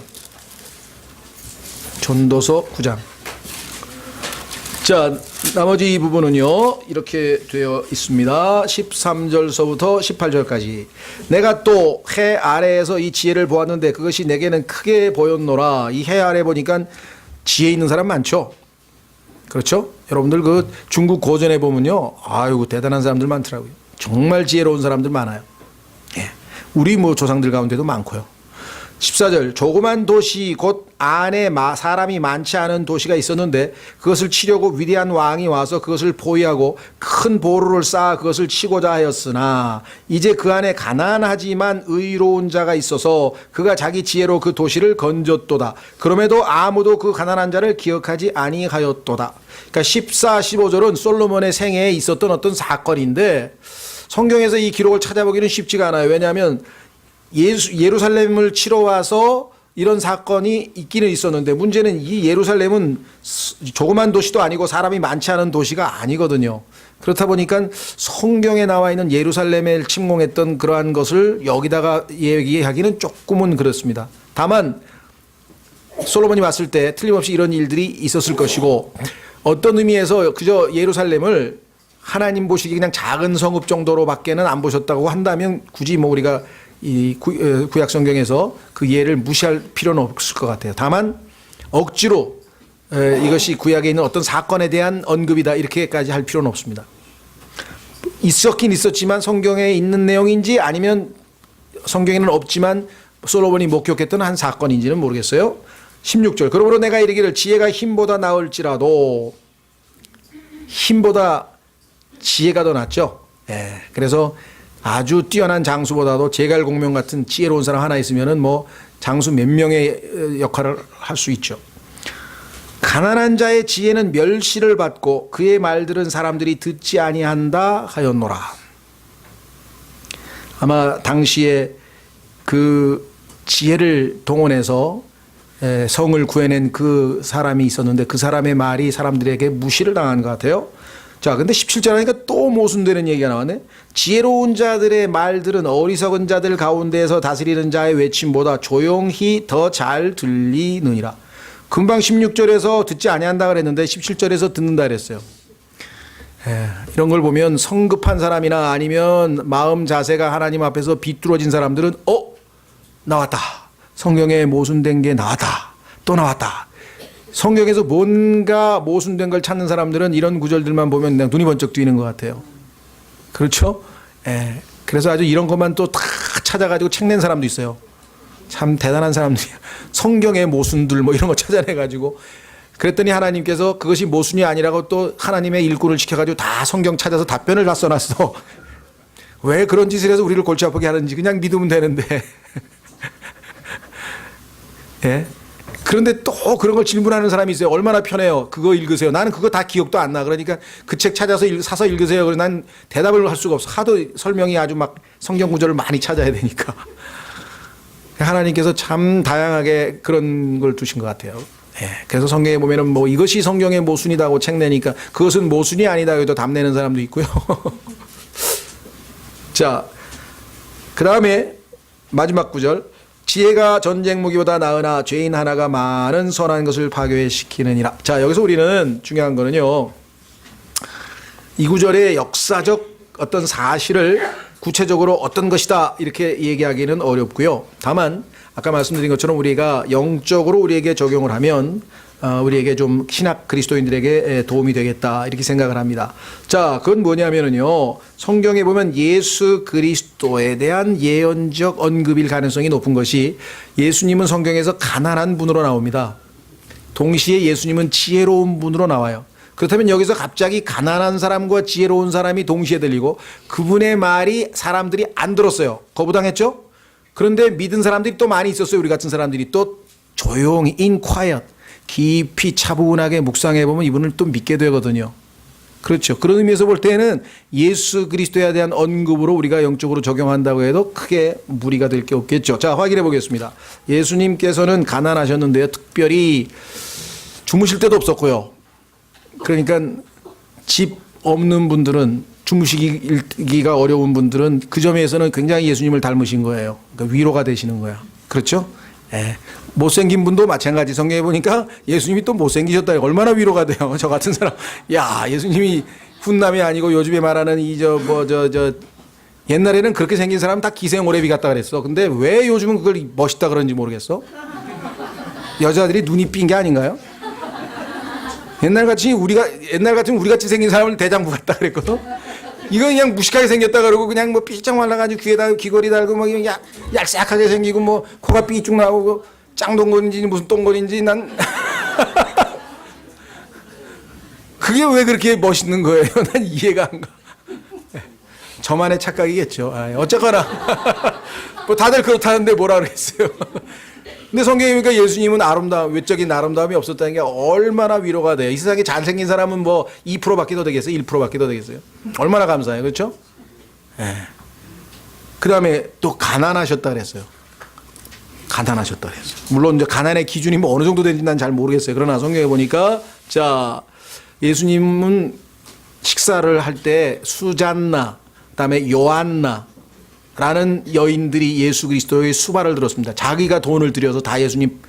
A: 자, 나머지 이 부분은요 이렇게 되어 있습니다. 13절서부터 18절까지. 내가 또 해 아래에서 이 지혜를 보았는데 그것이 내게는 크게 보였노라. 이 해 아래 보니까 지혜 있는 사람 많죠. 그렇죠? 여러분들 그 중국 고전에 보면요, 아이고 대단한 사람들 많더라고요. 정말 지혜로운 사람들 많아요. 예. 우리 뭐 조상들 가운데도 많고요. 14절 조그만 도시 곧 안에 사람이 많지 않은 도시가 있었는데 그것을 치려고 위대한 왕이 와서 그것을 포위하고 큰 보루를 쌓아 그것을 치고자 하였으나 이제 그 안에 가난하지만 의로운 자가 있어서 그가 자기 지혜로 그 도시를 건졌도다. 그럼에도 아무도 그 가난한 자를 기억하지 아니하였도다. 그러니까 14, 15절은 솔로몬의 생애에 있었던 어떤 사건인데 성경에서 이 기록을 찾아보기는 쉽지가 않아요. 왜냐하면 예루살렘을 치러 와서 이런 사건이 있기는 있었는데 문제는 이 예루살렘은 조그만 도시도 아니고 사람이 많지 않은 도시가 아니거든요. 그렇다 보니까 성경에 나와 있는 예루살렘을 침공했던 그러한 것을 여기다가 얘기하기는 조금은 그렇습니다. 다만 솔로몬이 왔을 때 틀림없이 이런 일들이 있었을 것이고 어떤 의미에서 그저 예루살렘을 하나님 보시기 그냥 작은 성읍 정도로밖에는 안 보셨다고 한다면 굳이 뭐 우리가 이 구약 성경에서 그 예를 무시할 필요는 없을 것 같아요. 다만 억지로 이것이 구약에 있는 어떤 사건에 대한 언급이다 이렇게까지 할 필요는 없습니다. 있었긴 있었지만 성경에 있는 내용인지 아니면 성경에는 없지만 솔로몬이 목격했던 한 사건인지는 모르겠어요. 16절 그러므로 내가 이르기를 지혜가 힘보다 나을지라도 힘보다 지혜가 더 낫죠. 예, 그래서 아주 뛰어난 장수보다도 제갈공명 같은 지혜로운 사람 하나 있으면은 뭐 장수 몇 명의 역할을 할 수 있죠. 가난한 자의 지혜는 멸시를 받고 그의 말들은 사람들이 듣지 아니한다 하였노라. 아마 당시에 그 지혜를 동원해서 성을 구해낸 그 사람이 있었는데 그 사람의 말이 사람들에게 무시를 당한 것 같아요. 자, 근데 17절 하니까 또 모순되는 얘기가 나왔네. 지혜로운 자들의 말들은 어리석은 자들 가운데에서 다스리는 자의 외침보다 조용히 더 잘 들리느니라. 금방 16절에서 듣지 아니한다 그랬는데 17절에서 듣는다 그랬어요. 이런 걸 보면 성급한 사람이나 아니면 마음 자세가 하나님 앞에서 비뚤어진 사람들은 나왔다. 성경에 모순된 게 나왔다. 또 나왔다. 성경에서 뭔가 모순된 걸 찾는 사람들은 이런 구절들만 보면 그냥 눈이 번쩍 뜨이는 것 같아요. 그렇죠? 예. 그래서 아주 이런 것만 또 다 찾아가지고 책 낸 사람도 있어요. 참 대단한 사람들이야. 성경의 모순들 뭐 이런 거 찾아내가지고 그랬더니 하나님께서 그것이 모순이 아니라고 또 하나님의 일꾼을 시켜가지고 다 성경 찾아서 답변을 다 써놨어. 왜 그런 짓을 해서 우리를 골치 아프게 하는지 그냥 믿으면 되는데. 예? 그런데 또 그런 걸 질문하는 사람이 있어요. 얼마나 편해요. 그거 읽으세요. 나는 그거 다 기억도 안 나. 그러니까 그 책 찾아서 사서 읽으세요. 그래서 난 대답을 할 수가 없어. 하도 설명이 아주 막 성경 구절을 많이 찾아야 되니까. 하나님께서 참 다양하게 그런 걸 두신 것 같아요. 예. 그래서 성경에 보면은 뭐 이것이 성경의 모순이다고 책 내니까 그것은 모순이 아니다. 여기도 답 내는 사람도 있고요. 자, 그 다음에 마지막 구절. 지혜가 전쟁 무기보다 나으나 죄인 하나가 많은 선한 것을 파괴시키느니라. 자, 여기서 우리는 중요한 거는요, 이 구절의 역사적 어떤 사실을 구체적으로 어떤 것이다 이렇게 얘기하기는 어렵고요. 다만 아까 말씀드린 것처럼 우리가 영적으로 우리에게 적용을 하면 우리에게 좀 신학 그리스도인들에게 도움이 되겠다 이렇게 생각을 합니다. 자, 그건 뭐냐면은요, 성경에 보면 예수 그리스도에 대한 예언적 언급일 가능성이 높은 것이, 예수님은 성경에서 가난한 분으로 나옵니다. 동시에 예수님은 지혜로운 분으로 나와요. 그렇다면 여기서 갑자기 가난한 사람과 지혜로운 사람이 동시에 들리고 그분의 말이 사람들이 안 들었어요. 거부당했죠? 그런데 믿은 사람들이 또 많이 있었어요. 우리 같은 사람들이 또 조용히 in quiet 깊이 차분하게 묵상해 보면 이분을 또 믿게 되거든요. 그렇죠. 그런 의미에서 볼 때는 예수 그리스도에 대한 언급으로 우리가 영적으로 적용한다고 해도 크게 무리가 될 게 없겠죠. 자, 확인해 보겠습니다. 예수님께서는 가난하셨는데요, 특별히 주무실 데도 없었고요. 그러니까 집 없는 분들은, 주무시기가 어려운 분들은 그 점에서는 굉장히 예수님을 닮으신 거예요. 그러니까 위로가 되시는 거야. 그렇죠? 예. 못생긴 분도 마찬가지. 성경에 보니까 예수님이 또 못생기셨다. 얼마나 위로가 돼요. 저 같은 사람. 야, 예수님이 훈남이 아니고 요즘에 말하는 옛날에는 그렇게 생긴 사람은 다 기생오래비 같다 그랬어. 근데 왜 요즘은 그걸 멋있다 그러는지 모르겠어. 여자들이 눈이 삔 게 아닌가요? 옛날 같으면 우리 같이 생긴 사람을 대장부 같다 그랬거든. 이거 그냥 무식하게 생겼다 그러고 그냥 뭐 삐쩍 말라가지고 귀에다 귀걸이 달고 뭐 얄싹하게 생기고 뭐 코가 삐쭉 나오고 짱동거리인지 무슨 똥거리인지 난 그게 왜 그렇게 멋있는 거예요? 난 이해가 안 가. 저만의 착각이겠죠. 어쨌거나 뭐 다들 그렇다는데 뭐라 그랬어요. 근데 성경에 보니까 예수님은 외적인 아름다움이 없었다는 게 얼마나 위로가 돼요. 이 세상에 잘생긴 사람은 뭐 2%밖에 더 되겠어요? 1%밖에 더 되겠어요? 얼마나 감사해요. 그렇죠? 그 다음에 또 가난하셨다 그랬어요. 가난하셨다 그랬어요. 물론 이제 가난의 기준이 뭐 어느 정도 되는지 난 잘 모르겠어요. 그러나 성경에 보니까 자, 예수님은 식사를 할 때 수잔나, 그다음에 요한나 라는 여인들이 예수 그리스도의 수발을 들었습니다. 자기가 돈을 들여서 다 예수님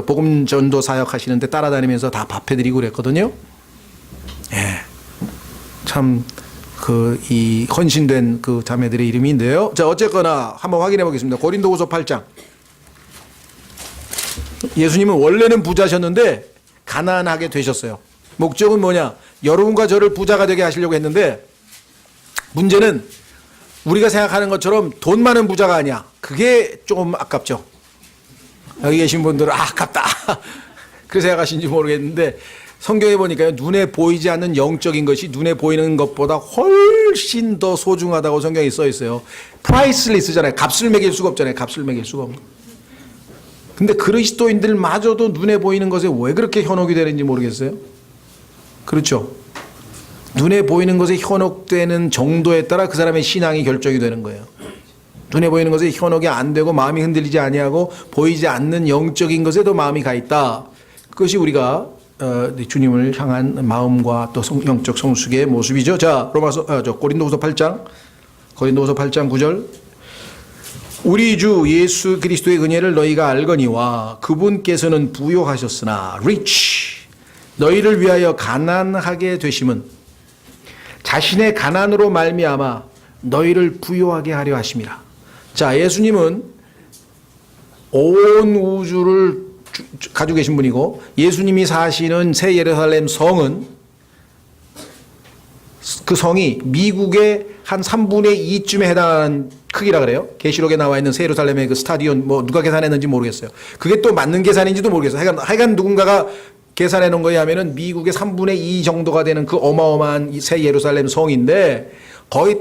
A: 복음 전도 사역 하시는데 따라다니면서 다 밥해드리고 그랬거든요. 예. 참, 이 헌신된 그 자매들의 이름인데요. 자, 어쨌거나 한번 확인해 보겠습니다. 고린도후서 8장. 예수님은 원래는 부자셨는데 가난하게 되셨어요. 목적은 뭐냐? 여러분과 저를 부자가 되게 하시려고 했는데 문제는 우리가 생각하는 것처럼 돈 많은 부자가 아니야. 그게 조금 아깝죠. 여기 계신 분들은 아깝다. 그렇게 생각하시는지 모르겠는데 성경에 보니까요, 눈에 보이지 않는 영적인 것이 눈에 보이는 것보다 훨씬 더 소중하다고 성경에 써 있어요. 프라이슬리스잖아요. 값을 매길 수가 없잖아요. 값을 매길 수가 없는. 근데 그리스도인들마저도 눈에 보이는 것에 왜 그렇게 현혹이 되는지 모르겠어요. 그렇죠. 눈에 보이는 것에 현혹되는 정도에 따라 그 사람의 신앙이 결정이 되는 거예요. 눈에 보이는 것에 현혹이 안 되고 마음이 흔들리지 아니하고 보이지 않는 영적인 것에도 마음이 가 있다. 그것이 우리가 주님을 향한 마음과 또 영적 성숙의 모습이죠. 자, 고린도후서 8장 9절. 우리 주 예수 그리스도의 은혜를 너희가 알거니와 그분께서는 부요하셨으나 rich 너희를 위하여 가난하게 되심은 자신의 가난으로 말미암아 너희를 부요하게 하려 하심이라. 자, 예수님은 온 우주를 가지고 계신 분이고 예수님이 사시는 새 예루살렘 성은 그 성이 미국의 한 3분의 2쯤에 해당하는 크기라 그래요. 계시록에 나와 있는 새 예루살렘의 그 스타디온 뭐 누가 계산했는지 모르겠어요. 그게 또 맞는 계산인지도 모르겠어요. 하여간 누군가가 계산해 놓은 거에 하면은 미국의 3분의 2 정도가 되는 그 어마어마한 새 예루살렘 성인데 거의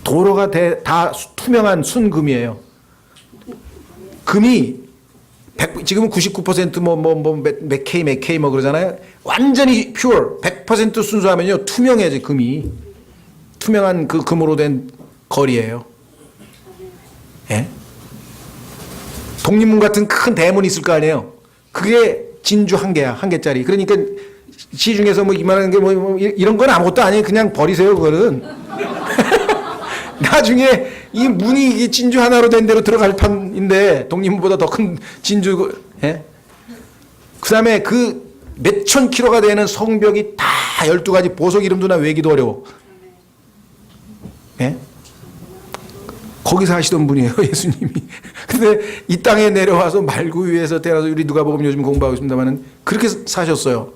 A: 도로가 다 투명한 순금이에요. 금이 지금은 99% 몇 K 뭐 그러잖아요. 완전히 퓨어 100% 순수하면요 투명해져. 금이 투명한 그 금으로 된 거리예요. 예? 독립문 같은 큰 대문이 있을 거 아니에요. 그게 진주 한 개야, 한 개짜리. 그러니까 시중에서 뭐 이만한 게 뭐 이런 건 아무것도 아니에요. 그냥 버리세요, 그거는. 나중에 이 문이 이게 진주 하나로 된 대로 들어갈 판인데 독립문보다 더 큰 진주. 예? 그다음에 그 몇천 킬로가 되는 성벽이 다 12가지 보석 이름도 나 외기도 어려워. 예? 거기서 하시던 분이에요, 예수님이. 근데 이 땅에 내려와서 말구 위에서 태어나서 우리 누가복음 요즘 공부하고 있습니다만은 그렇게 사셨어요.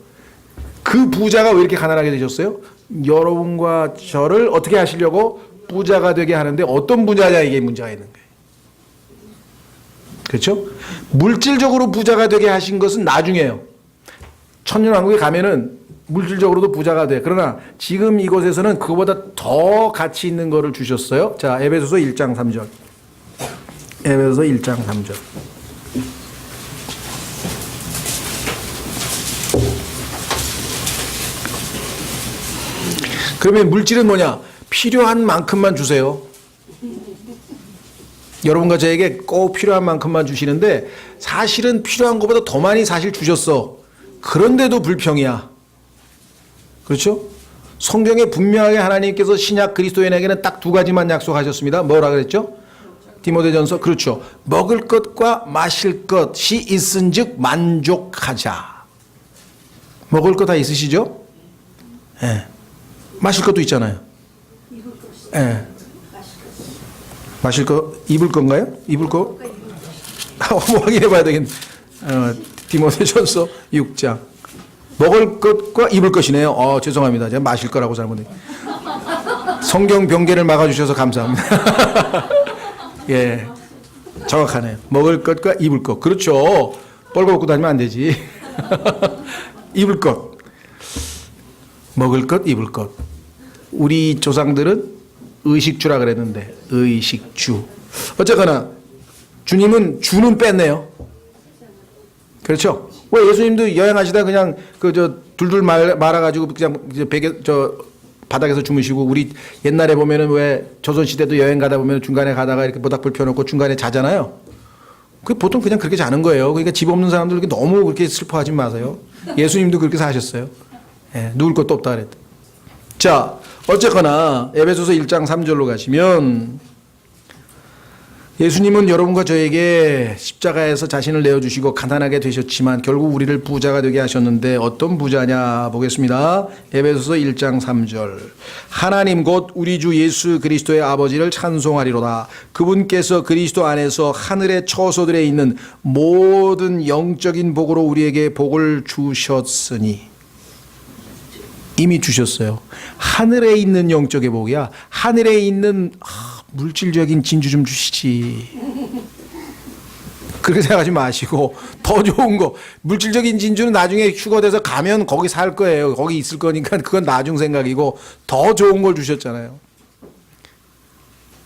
A: 그 부자가 왜 이렇게 가난하게 되셨어요? 여러분과 저를 어떻게 하시려고 부자가 되게 하는데 어떤 부자냐 이게 문제가 있는 거예요. 그렇죠? 물질적으로 부자가 되게 하신 것은 나중에요. 천년왕국에 가면은 물질적으로도 부자가 돼. 그러나 지금 이곳에서는 그거보다 더 가치 있는 거를 주셨어요. 자, 에베소서 1장 3절. 에베소서 1장 3절. 그러면 물질은 뭐냐? 필요한 만큼만 주세요. 여러분과 저에게 꼭 필요한 만큼만 주시는데 사실은 필요한 것보다 더 많이 사실 주셨어. 그런데도 불평이야. 그렇죠? 성경에 분명하게 하나님께서 신약 그리스도인에게는 딱 두 가지만 약속하셨습니다. 뭐라 그랬죠? 디모데전서. 그렇죠. 먹을 것과 마실 것이 있은즉 만족하자. 먹을 것 다 있으시죠? 예. 네. 마실 것도 있잖아요. 예. 네. 마실 거 입을 건가요? 입을 거? 한번 확인해 봐야 되겠네. 디모데전서 6장. 먹을 것과 입을 것이네요. 죄송합니다. 제가 마실 거라고 잘못해. 성경 병계를 막아주셔서 감사합니다. 예, 정확하네요. 먹을 것과 입을 것. 그렇죠. 뻘거 먹고 다니면 안 되지. 입을 것. 먹을 것, 입을 것. 우리 조상들은 의식주라 그랬는데 의식주. 어쨌거나 주님은 주는 뺐네요. 그렇죠? 왜 예수님도 여행하시다 그냥 둘둘 말아가지고 그냥 베개 바닥에서 주무시고, 우리 옛날에 보면은 왜 조선시대도 여행 가다 보면 중간에 가다가 이렇게 모닥불 펴놓고 중간에 자잖아요. 그 보통 그냥 그렇게 자는 거예요. 그러니까 집 없는 사람들 이렇게 너무 그렇게 슬퍼하지 마세요. 예수님도 그렇게 사셨어요. 예, 누울 것도 없다 그랬다. 자, 어쨌거나 에베소서 1장 3절로 가시면 예수님은 여러분과 저에게 십자가에서 자신을 내어주시고 가난하게 되셨지만 결국 우리를 부자가 되게 하셨는데 어떤 부자냐 보겠습니다. 에베소서 1장 3절. 하나님 곧 우리 주 예수 그리스도의 아버지를 찬송하리로다. 그분께서 그리스도 안에서 하늘의 처소들에 있는 모든 영적인 복으로 우리에게 복을 주셨으니. 이미 주셨어요. 하늘에 있는 영적의 복이야. 하늘에 있는 물질적인 진주 좀 주시지. 그렇게 생각하지 마시고 더 좋은 거. 물질적인 진주는 나중에 휴거돼서 가면 거기 살 거예요. 거기 있을 거니까 그건 나중 생각이고 더 좋은 걸 주셨잖아요.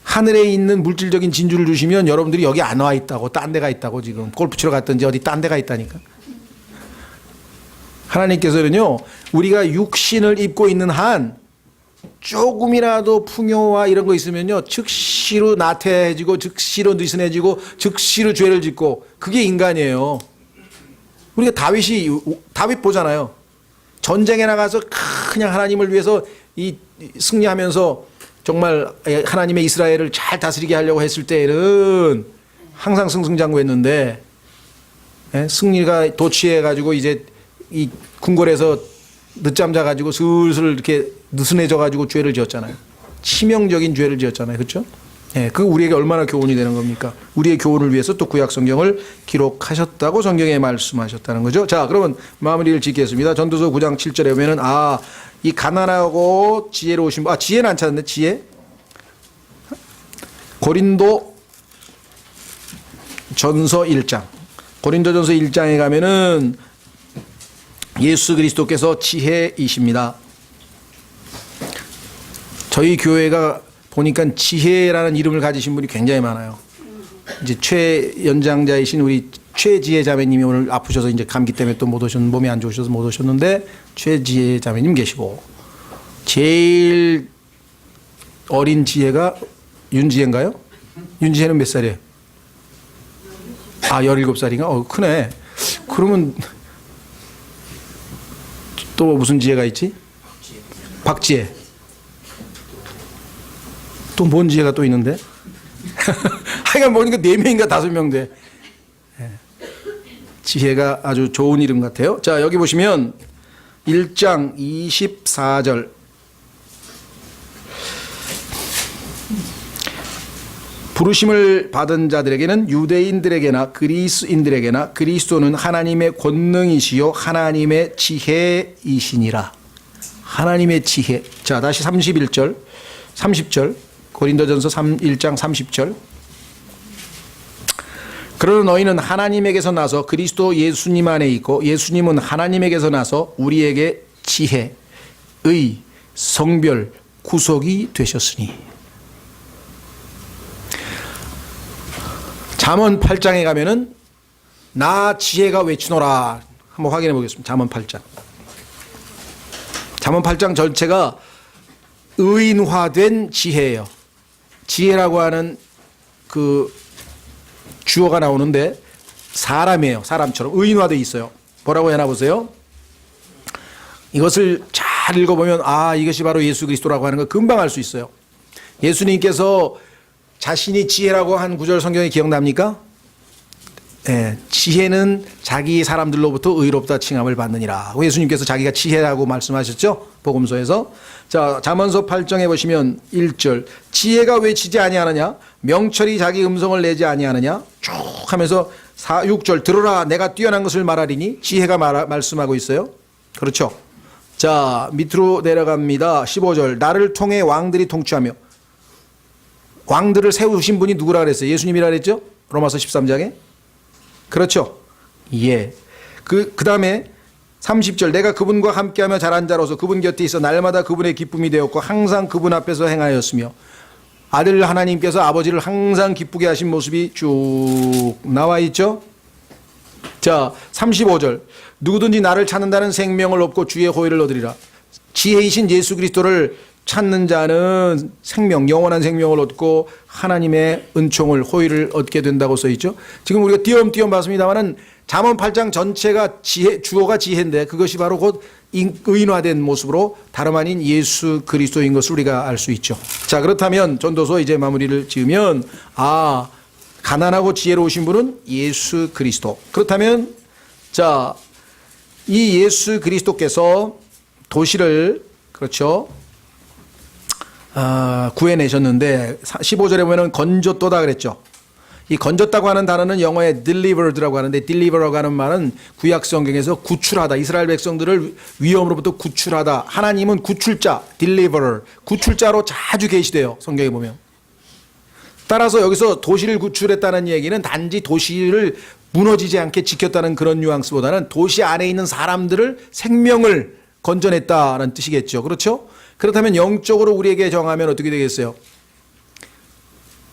A: 하늘에 있는 물질적인 진주를 주시면 여러분들이 여기 안 와 있다고, 딴 데가 있다고, 지금 골프 치러 갔든지 어디 딴 데가 있다니까. 하나님께서는요, 우리가 육신을 입고 있는 한 조금이라도 풍요와 이런 거 있으면요, 즉시로 나태해지고 즉시로 느슨해지고 즉시로 죄를 짓고, 그게 인간이에요. 우리가 다윗 보잖아요. 전쟁에 나가서 그냥 하나님을 위해서 승리하면서 정말 하나님의 이스라엘을 잘 다스리게 하려고 했을 때에는 항상 승승장구했는데, 승리가 도취해가지고 이제 이 궁궐에서 늦잠 자가지고 슬슬 이렇게 느슨해져가지고 죄를 지었잖아요. 치명적인 죄를 지었잖아요. 그렇죠? 예, 그 우리에게 얼마나 교훈이 되는 겁니까? 우리의 교훈을 위해서 또 구약 성경을 기록하셨다고 성경에 말씀하셨다는 거죠. 자, 그러면 마무리를 짓겠습니다. 전도서 9장 7절에 보면은 이 가난하고 지혜로우신 분, 지혜는 안 찾았네. 지혜. 고린도 전서 1장. 고린도전서 1장에 가면은 예수 그리스도께서 지혜이십니다. 저희 교회가 보니까 지혜라는 이름을 가지신 분이 굉장히 많아요. 이제 최연장자이신 우리 최지혜 자매님이 오늘 아프셔서 이제 감기 때문에 또 못 오셨는, 몸이 안 좋으셔서 못 오셨는데 최지혜 자매님 계시고, 제일 어린 지혜가 윤지혜인가요? 윤지혜는 몇 살이에요? 17살인가? 크네. 그러면 또 무슨 지혜가 있지? 박지혜. 또 뭔 지혜가 또 있는데? 하여간 보니까 4명인가 5명 돼. 지혜가 아주 좋은 이름 같아요. 자, 여기 보시면 1장 24절. 부르심을 받은 자들에게는 유대인들에게나 그리스인들에게나 그리스도는 하나님의 권능이시요 하나님의 지혜이시니라. 하나님의 지혜. 자, 다시 31절, 30절. 고린도전서 1장 30절. 그러나 너희는 하나님에게서 나서 그리스도 예수님 안에 있고 예수님은 하나님에게서 나서 우리에게 지혜, 의, 성별, 구속이 되셨으니. 잠언 8장에 가면은 나 지혜가 외치노라. 한번 확인해 보겠습니다. 잠언 8장. 잠언 8장 전체가 의인화된 지혜예요. 지혜라고 하는 그 주어가 나오는데 사람이에요. 사람처럼 의인화되어 있어요. 뭐라고 해나 보세요. 이것을 잘 읽어보면 아, 이것이 바로 예수 그리스도라고 하는 걸 금방 알 수 있어요. 예수님께서 자신이 지혜라고 한 구절 성경에 기억납니까? 네, 지혜는 자기 사람들로부터 의롭다 칭함을 받느니라. 예수님께서 자기가 지혜라고 말씀하셨죠? 복음서에서. 자, 잠언서 8장에 보시면 1절. 지혜가 외치지 아니하느냐? 명철이 자기 음성을 내지 아니하느냐? 쭉 하면서 6절. 들어라, 내가 뛰어난 것을 말하리니. 지혜가 말씀하고 있어요. 그렇죠? 자, 밑으로 내려갑니다. 15절. 나를 통해 왕들이 통치하며. 왕들을 세우신 분이 누구라 그랬어요? 예수님이라 그랬죠? 로마서 13장에. 그렇죠? 예. 그 다음에 30절. 내가 그분과 함께하며 자란 자로서 그분 곁에 있어 날마다 그분의 기쁨이 되었고 항상 그분 앞에서 행하였으며. 아들 하나님께서 아버지를 항상 기쁘게 하신 모습이 쭉 나와 있죠? 자, 35절. 누구든지 나를 찾는다는 생명을 얻고 주의 호의를 얻으리라. 지혜이신 예수 그리스도를 찾는 자는 생명, 영원한 생명을 얻고 하나님의 은총을, 호의를 얻게 된다고 써 있죠. 지금 우리가 띄엄띄엄 봤습니다만은 잠언 8장 전체가 지혜, 주어가 지혜인데 그것이 바로 곧 의인화된 모습으로 다름 아닌 예수 그리스도인 것을 우리가 알 수 있죠. 자, 그렇다면 전도서 이제 마무리를 지으면 아, 가난하고 지혜로우신 분은 예수 그리스도. 그렇다면 자, 이 예수 그리스도께서 도시를 그렇죠. 구해내셨는데 15절에 보면 건졌도다 그랬죠. 이 건졌다고 하는 단어는 영어에 delivered라고 하는데 deliver라고 하는 말은 구약 성경에서 구출하다, 이스라엘 백성들을 위험으로부터 구출하다. 하나님은 구출자, deliverer, 구출자로 자주 계시대요. 성경에 보면. 따라서 여기서 도시를 구출했다는 얘기는 단지 도시를 무너지지 않게 지켰다는 그런 뉘앙스보다는 도시 안에 있는 사람들을 생명을 건져냈다는 뜻이겠죠. 그렇죠? 그렇다면 영적으로 우리에게 정하면 어떻게 되겠어요?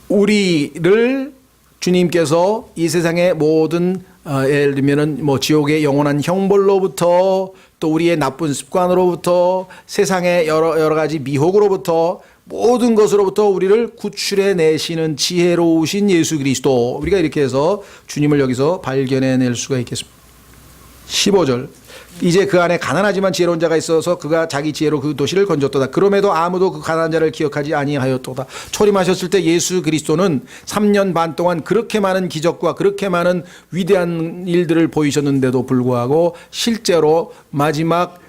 A: 우리를 주님께서 이 세상의 모든 예를 들면은 뭐 지옥의 영원한 형벌로부터 또 우리의 나쁜 습관으로부터 세상의 여러 가지 미혹으로부터 모든 것으로부터 우리를 구출해 내시는 지혜로우신 예수 그리스도. 우리가 이렇게 해서 주님을 여기서 발견해낼 수가 있겠습니다. 15절. 이제 그 안에 가난하지만 지혜로운 자가 있어서 그가 자기 지혜로 그 도시를 건졌도다. 그럼에도 아무도 그 가난한 자를 기억하지 아니하였도다. 초림하셨을 때 예수 그리스도는 3년 반 동안 그렇게 많은 기적과 그렇게 많은 위대한 일들을 보이셨는데도 불구하고 실제로 마지막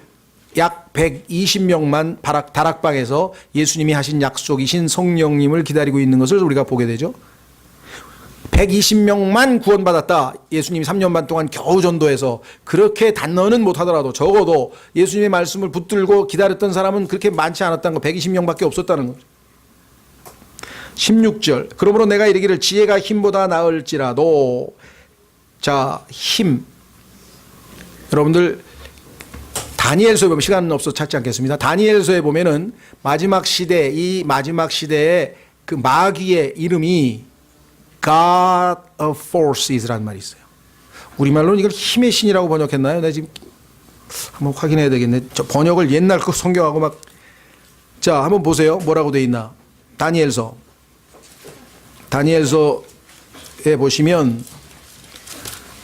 A: 약 120명만 다락방에서 예수님이 하신 약속이신 성령님을 기다리고 있는 것을 우리가 보게 되죠. 120명만 구원받았다. 예수님이 3년 반 동안 겨우 전도해서 그렇게 단너는 못하더라도 적어도 예수님의 말씀을 붙들고 기다렸던 사람은 그렇게 많지 않았다는 거. 120명밖에 없었다는 거죠. 16절. 그러므로 내가 이르기를 지혜가 힘보다 나을지라도. 자, 힘. 여러분들 다니엘서에 보면 시간은 없어서 찾지 않겠습니다. 다니엘서에 보면은 마지막 시대, 이 마지막 시대의 그 마귀의 이름이 God of Forces라는 말이 있어요. 우리말로는 이걸 힘의 신이라고 번역했나요? 내가 지금 한번 확인해야 되겠네. 저 번역을 옛날 거 성경하고 막. 자, 한번 보세요. 뭐라고 돼 있나? 다니엘서에 보시면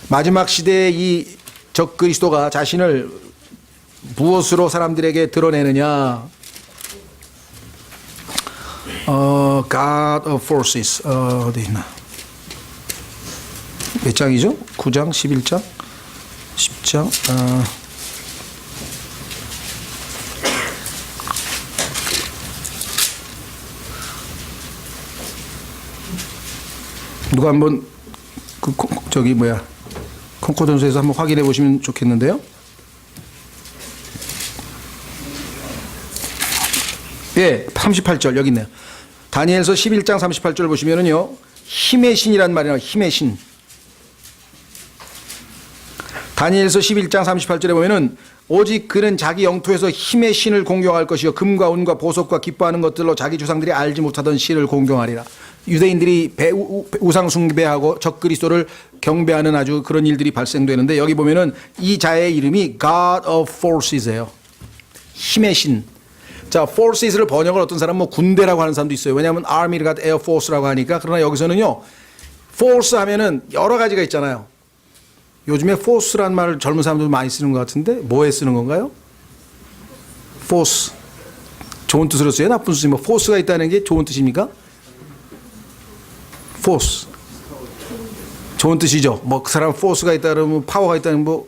A: 마지막 시대의 이 적그리스도가 자신을 무엇으로 사람들에게 드러내느냐. God of Forces 어디 있나? 몇 장이죠? 9장, 11장, 10장. 누가 한번 콩코전서에서 한번 확인해 보시면 좋겠는데요. 예, 38절 여기 있네요. 다니엘서 11장 38절 보시면은요, 힘의 신이란 말이 나와요. 힘의 신. 다니엘서 11장 38절에 보면은 오직 그는 자기 영토에서 힘의 신을 공경할 것이요 금과 은과 보석과 기뻐하는 것들로 자기 조상들이 알지 못하던 신을 공경하리라. 유대인들이 우상 숭배하고 적그리스도를 경배하는 아주 그런 일들이 발생되는데, 여기 보면은 이 자의 이름이 God of Forces예요. 힘의 신. 자, Forces를 번역을 어떤 사람은 뭐 군대라고 하는 사람도 있어요. 왜냐하면 Army를 갖다 Air Force라고 하니까. 그러나 여기서는요, Force 하면은 여러 가지가 있잖아요. 요즘에 Force라는 말을 젊은 사람들 많이 쓰는 것 같은데 뭐에 쓰는 건가요? Force. 좋은 뜻으로 써요? 나쁜 뜻이 뭐 Force가 있다는 게 좋은 뜻입니까? Force. 좋은 뜻이죠. 뭐 그 사람 Force가 있다 그러면 파워가 있다는 뭐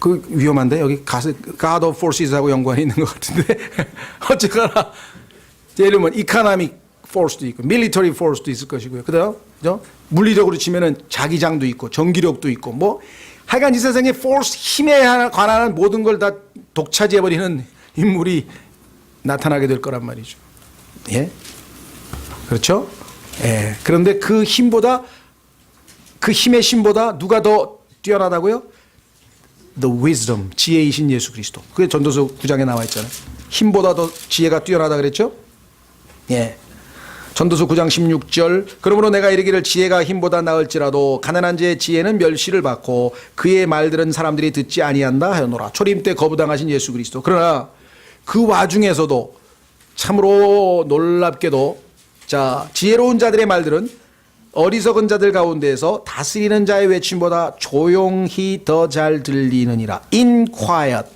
A: 그 위험한데 여기 가서 God of Forces하고 연관이 있는 것 같은데 어쨌거나 예를 들면 Economic Force도 있고 Military Force도 있을 것이고요. 그다음 물리적으로 치면은 자기장도 있고 전기력도 있고 뭐 하여간 이 세상에 Force 힘에 관한 모든 걸 다 독차지해버리는 인물이 나타나게 될 거란 말이죠. 예, 그렇죠? 예. 그런데 그 힘보다, 그 힘의 신보다 누가 더 뛰어나다고요? The wisdom, 지혜이신 예수 그리스도. 그게 전도서 9장에 나와 있잖아요. 힘보다 더 지혜가 뛰어나다 그랬죠? 예. 전도서 9장 16절. 그러므로 내가 이르기를 지혜가 힘보다 나을지라도 가난한 자의 지혜는 멸시를 받고 그의 말들은 사람들이 듣지 아니한다 하였노라. 초림 때 거부당하신 예수 그리스도. 그러나 그 와중에서도 참으로 놀랍게도, 자, 지혜로운 자들의 말들은 어리석은 자들 가운데에서 다스리는 자의 외침보다 조용히 더 잘 들리느니라. In quiet.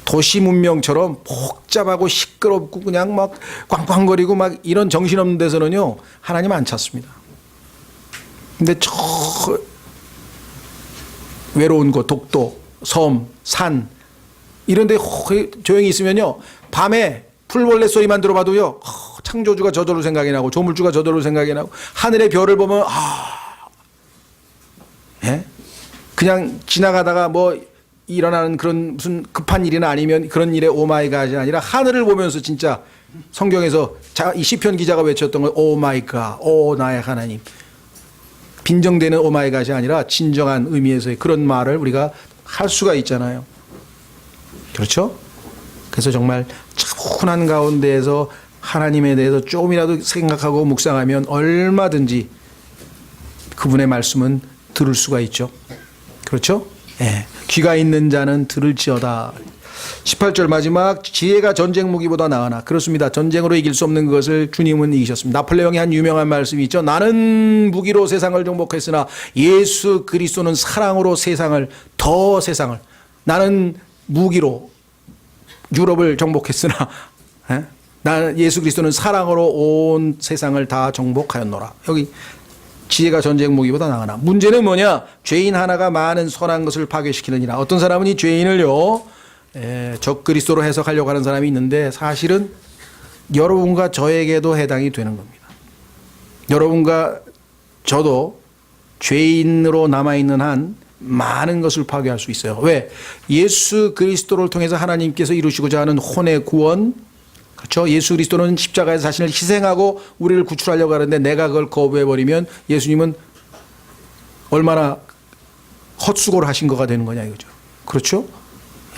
A: 도시 문명처럼 복잡하고 시끄럽고 그냥 막 꽝꽝거리고 막 이런 정신없는 데서는요, 하나님 안 찾습니다. 근데 저 외로운 곳, 독도, 섬, 산 이런 데 조용히 있으면요, 밤에 풀벌레 소리만 들어봐도요, 창조주가 저절로 생각이 나고 조물주가 저절로 생각이 나고 하늘의 별을 보면 예? 그냥 지나가다가 뭐 일어나는 그런 무슨 급한 일이나 아니면 그런 일에 오마이갓이 아니라 하늘을 보면서 진짜 성경에서 이 시편 기자가 외쳤던 건 오마이갓, 오 나의 하나님. 빈정되는 오마이갓이 아니라 진정한 의미에서의 그런 말을 우리가 할 수가 있잖아요. 그렇죠? 그래서 정말 차분한 가운데에서 하나님에 대해서 조금이라도 생각하고 묵상하면 얼마든지 그분의 말씀은 들을 수가 있죠. 그렇죠? 예. 귀가 있는 자는 들을지어다. 18절 마지막, 지혜가 전쟁 무기보다 나으나. 그렇습니다. 전쟁으로 이길 수 없는 것을 주님은 이기셨습니다. 나폴레옹의 한 유명한 말씀이 있죠. 나는 무기로 세상을 정복했으나 예수 그리스도는 사랑으로 세상을 나는 무기로 유럽을 정복했으나 예수 그리스도는 사랑으로 온 세상을 다 정복하였노라. 여기 지혜가 전쟁 무기보다 나으나. 문제는 뭐냐? 죄인 하나가 많은 선한 것을 파괴시키느니라. 어떤 사람은 이 죄인을요, 적그리스도로 해석하려고 하는 사람이 있는데 사실은 여러분과 저에게도 해당이 되는 겁니다. 여러분과 저도 죄인으로 남아있는 한 많은 것을 파괴할 수 있어요. 왜? 예수 그리스도를 통해서 하나님께서 이루시고자 하는 혼의 구원, 그렇죠? 예수 그리스도는 십자가에서 자신을 희생하고 우리를 구출하려고 하는데 내가 그걸 거부해버리면 예수님은 얼마나 헛수고를 하신 거가 되는 거냐 이거죠. 그렇죠?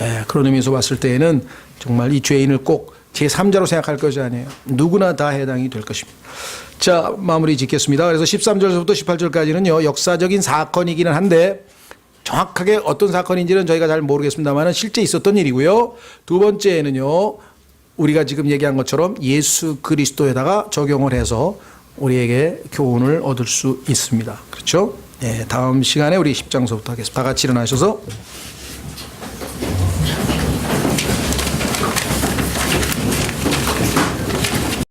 A: 예, 그런 의미에서 봤을 때에는 정말 이 죄인을 꼭 제3자로 생각할 것이 아니에요. 누구나 다 해당이 될 것입니다. 자, 마무리 짓겠습니다. 그래서 13절부터 18절까지는요, 역사적인 사건이기는 한데 정확하게 어떤 사건인지는 저희가 잘 모르겠습니다만 실제 있었던 일이고요. 두 번째는요, 우리가 지금 얘기한 것처럼 예수 그리스도에다가 적용을 해서 우리에게 교훈을 얻을 수 있습니다. 그렇죠? 예, 다음 시간에 우리 10장서부터 하겠습니다. 다 같이 일어나셔서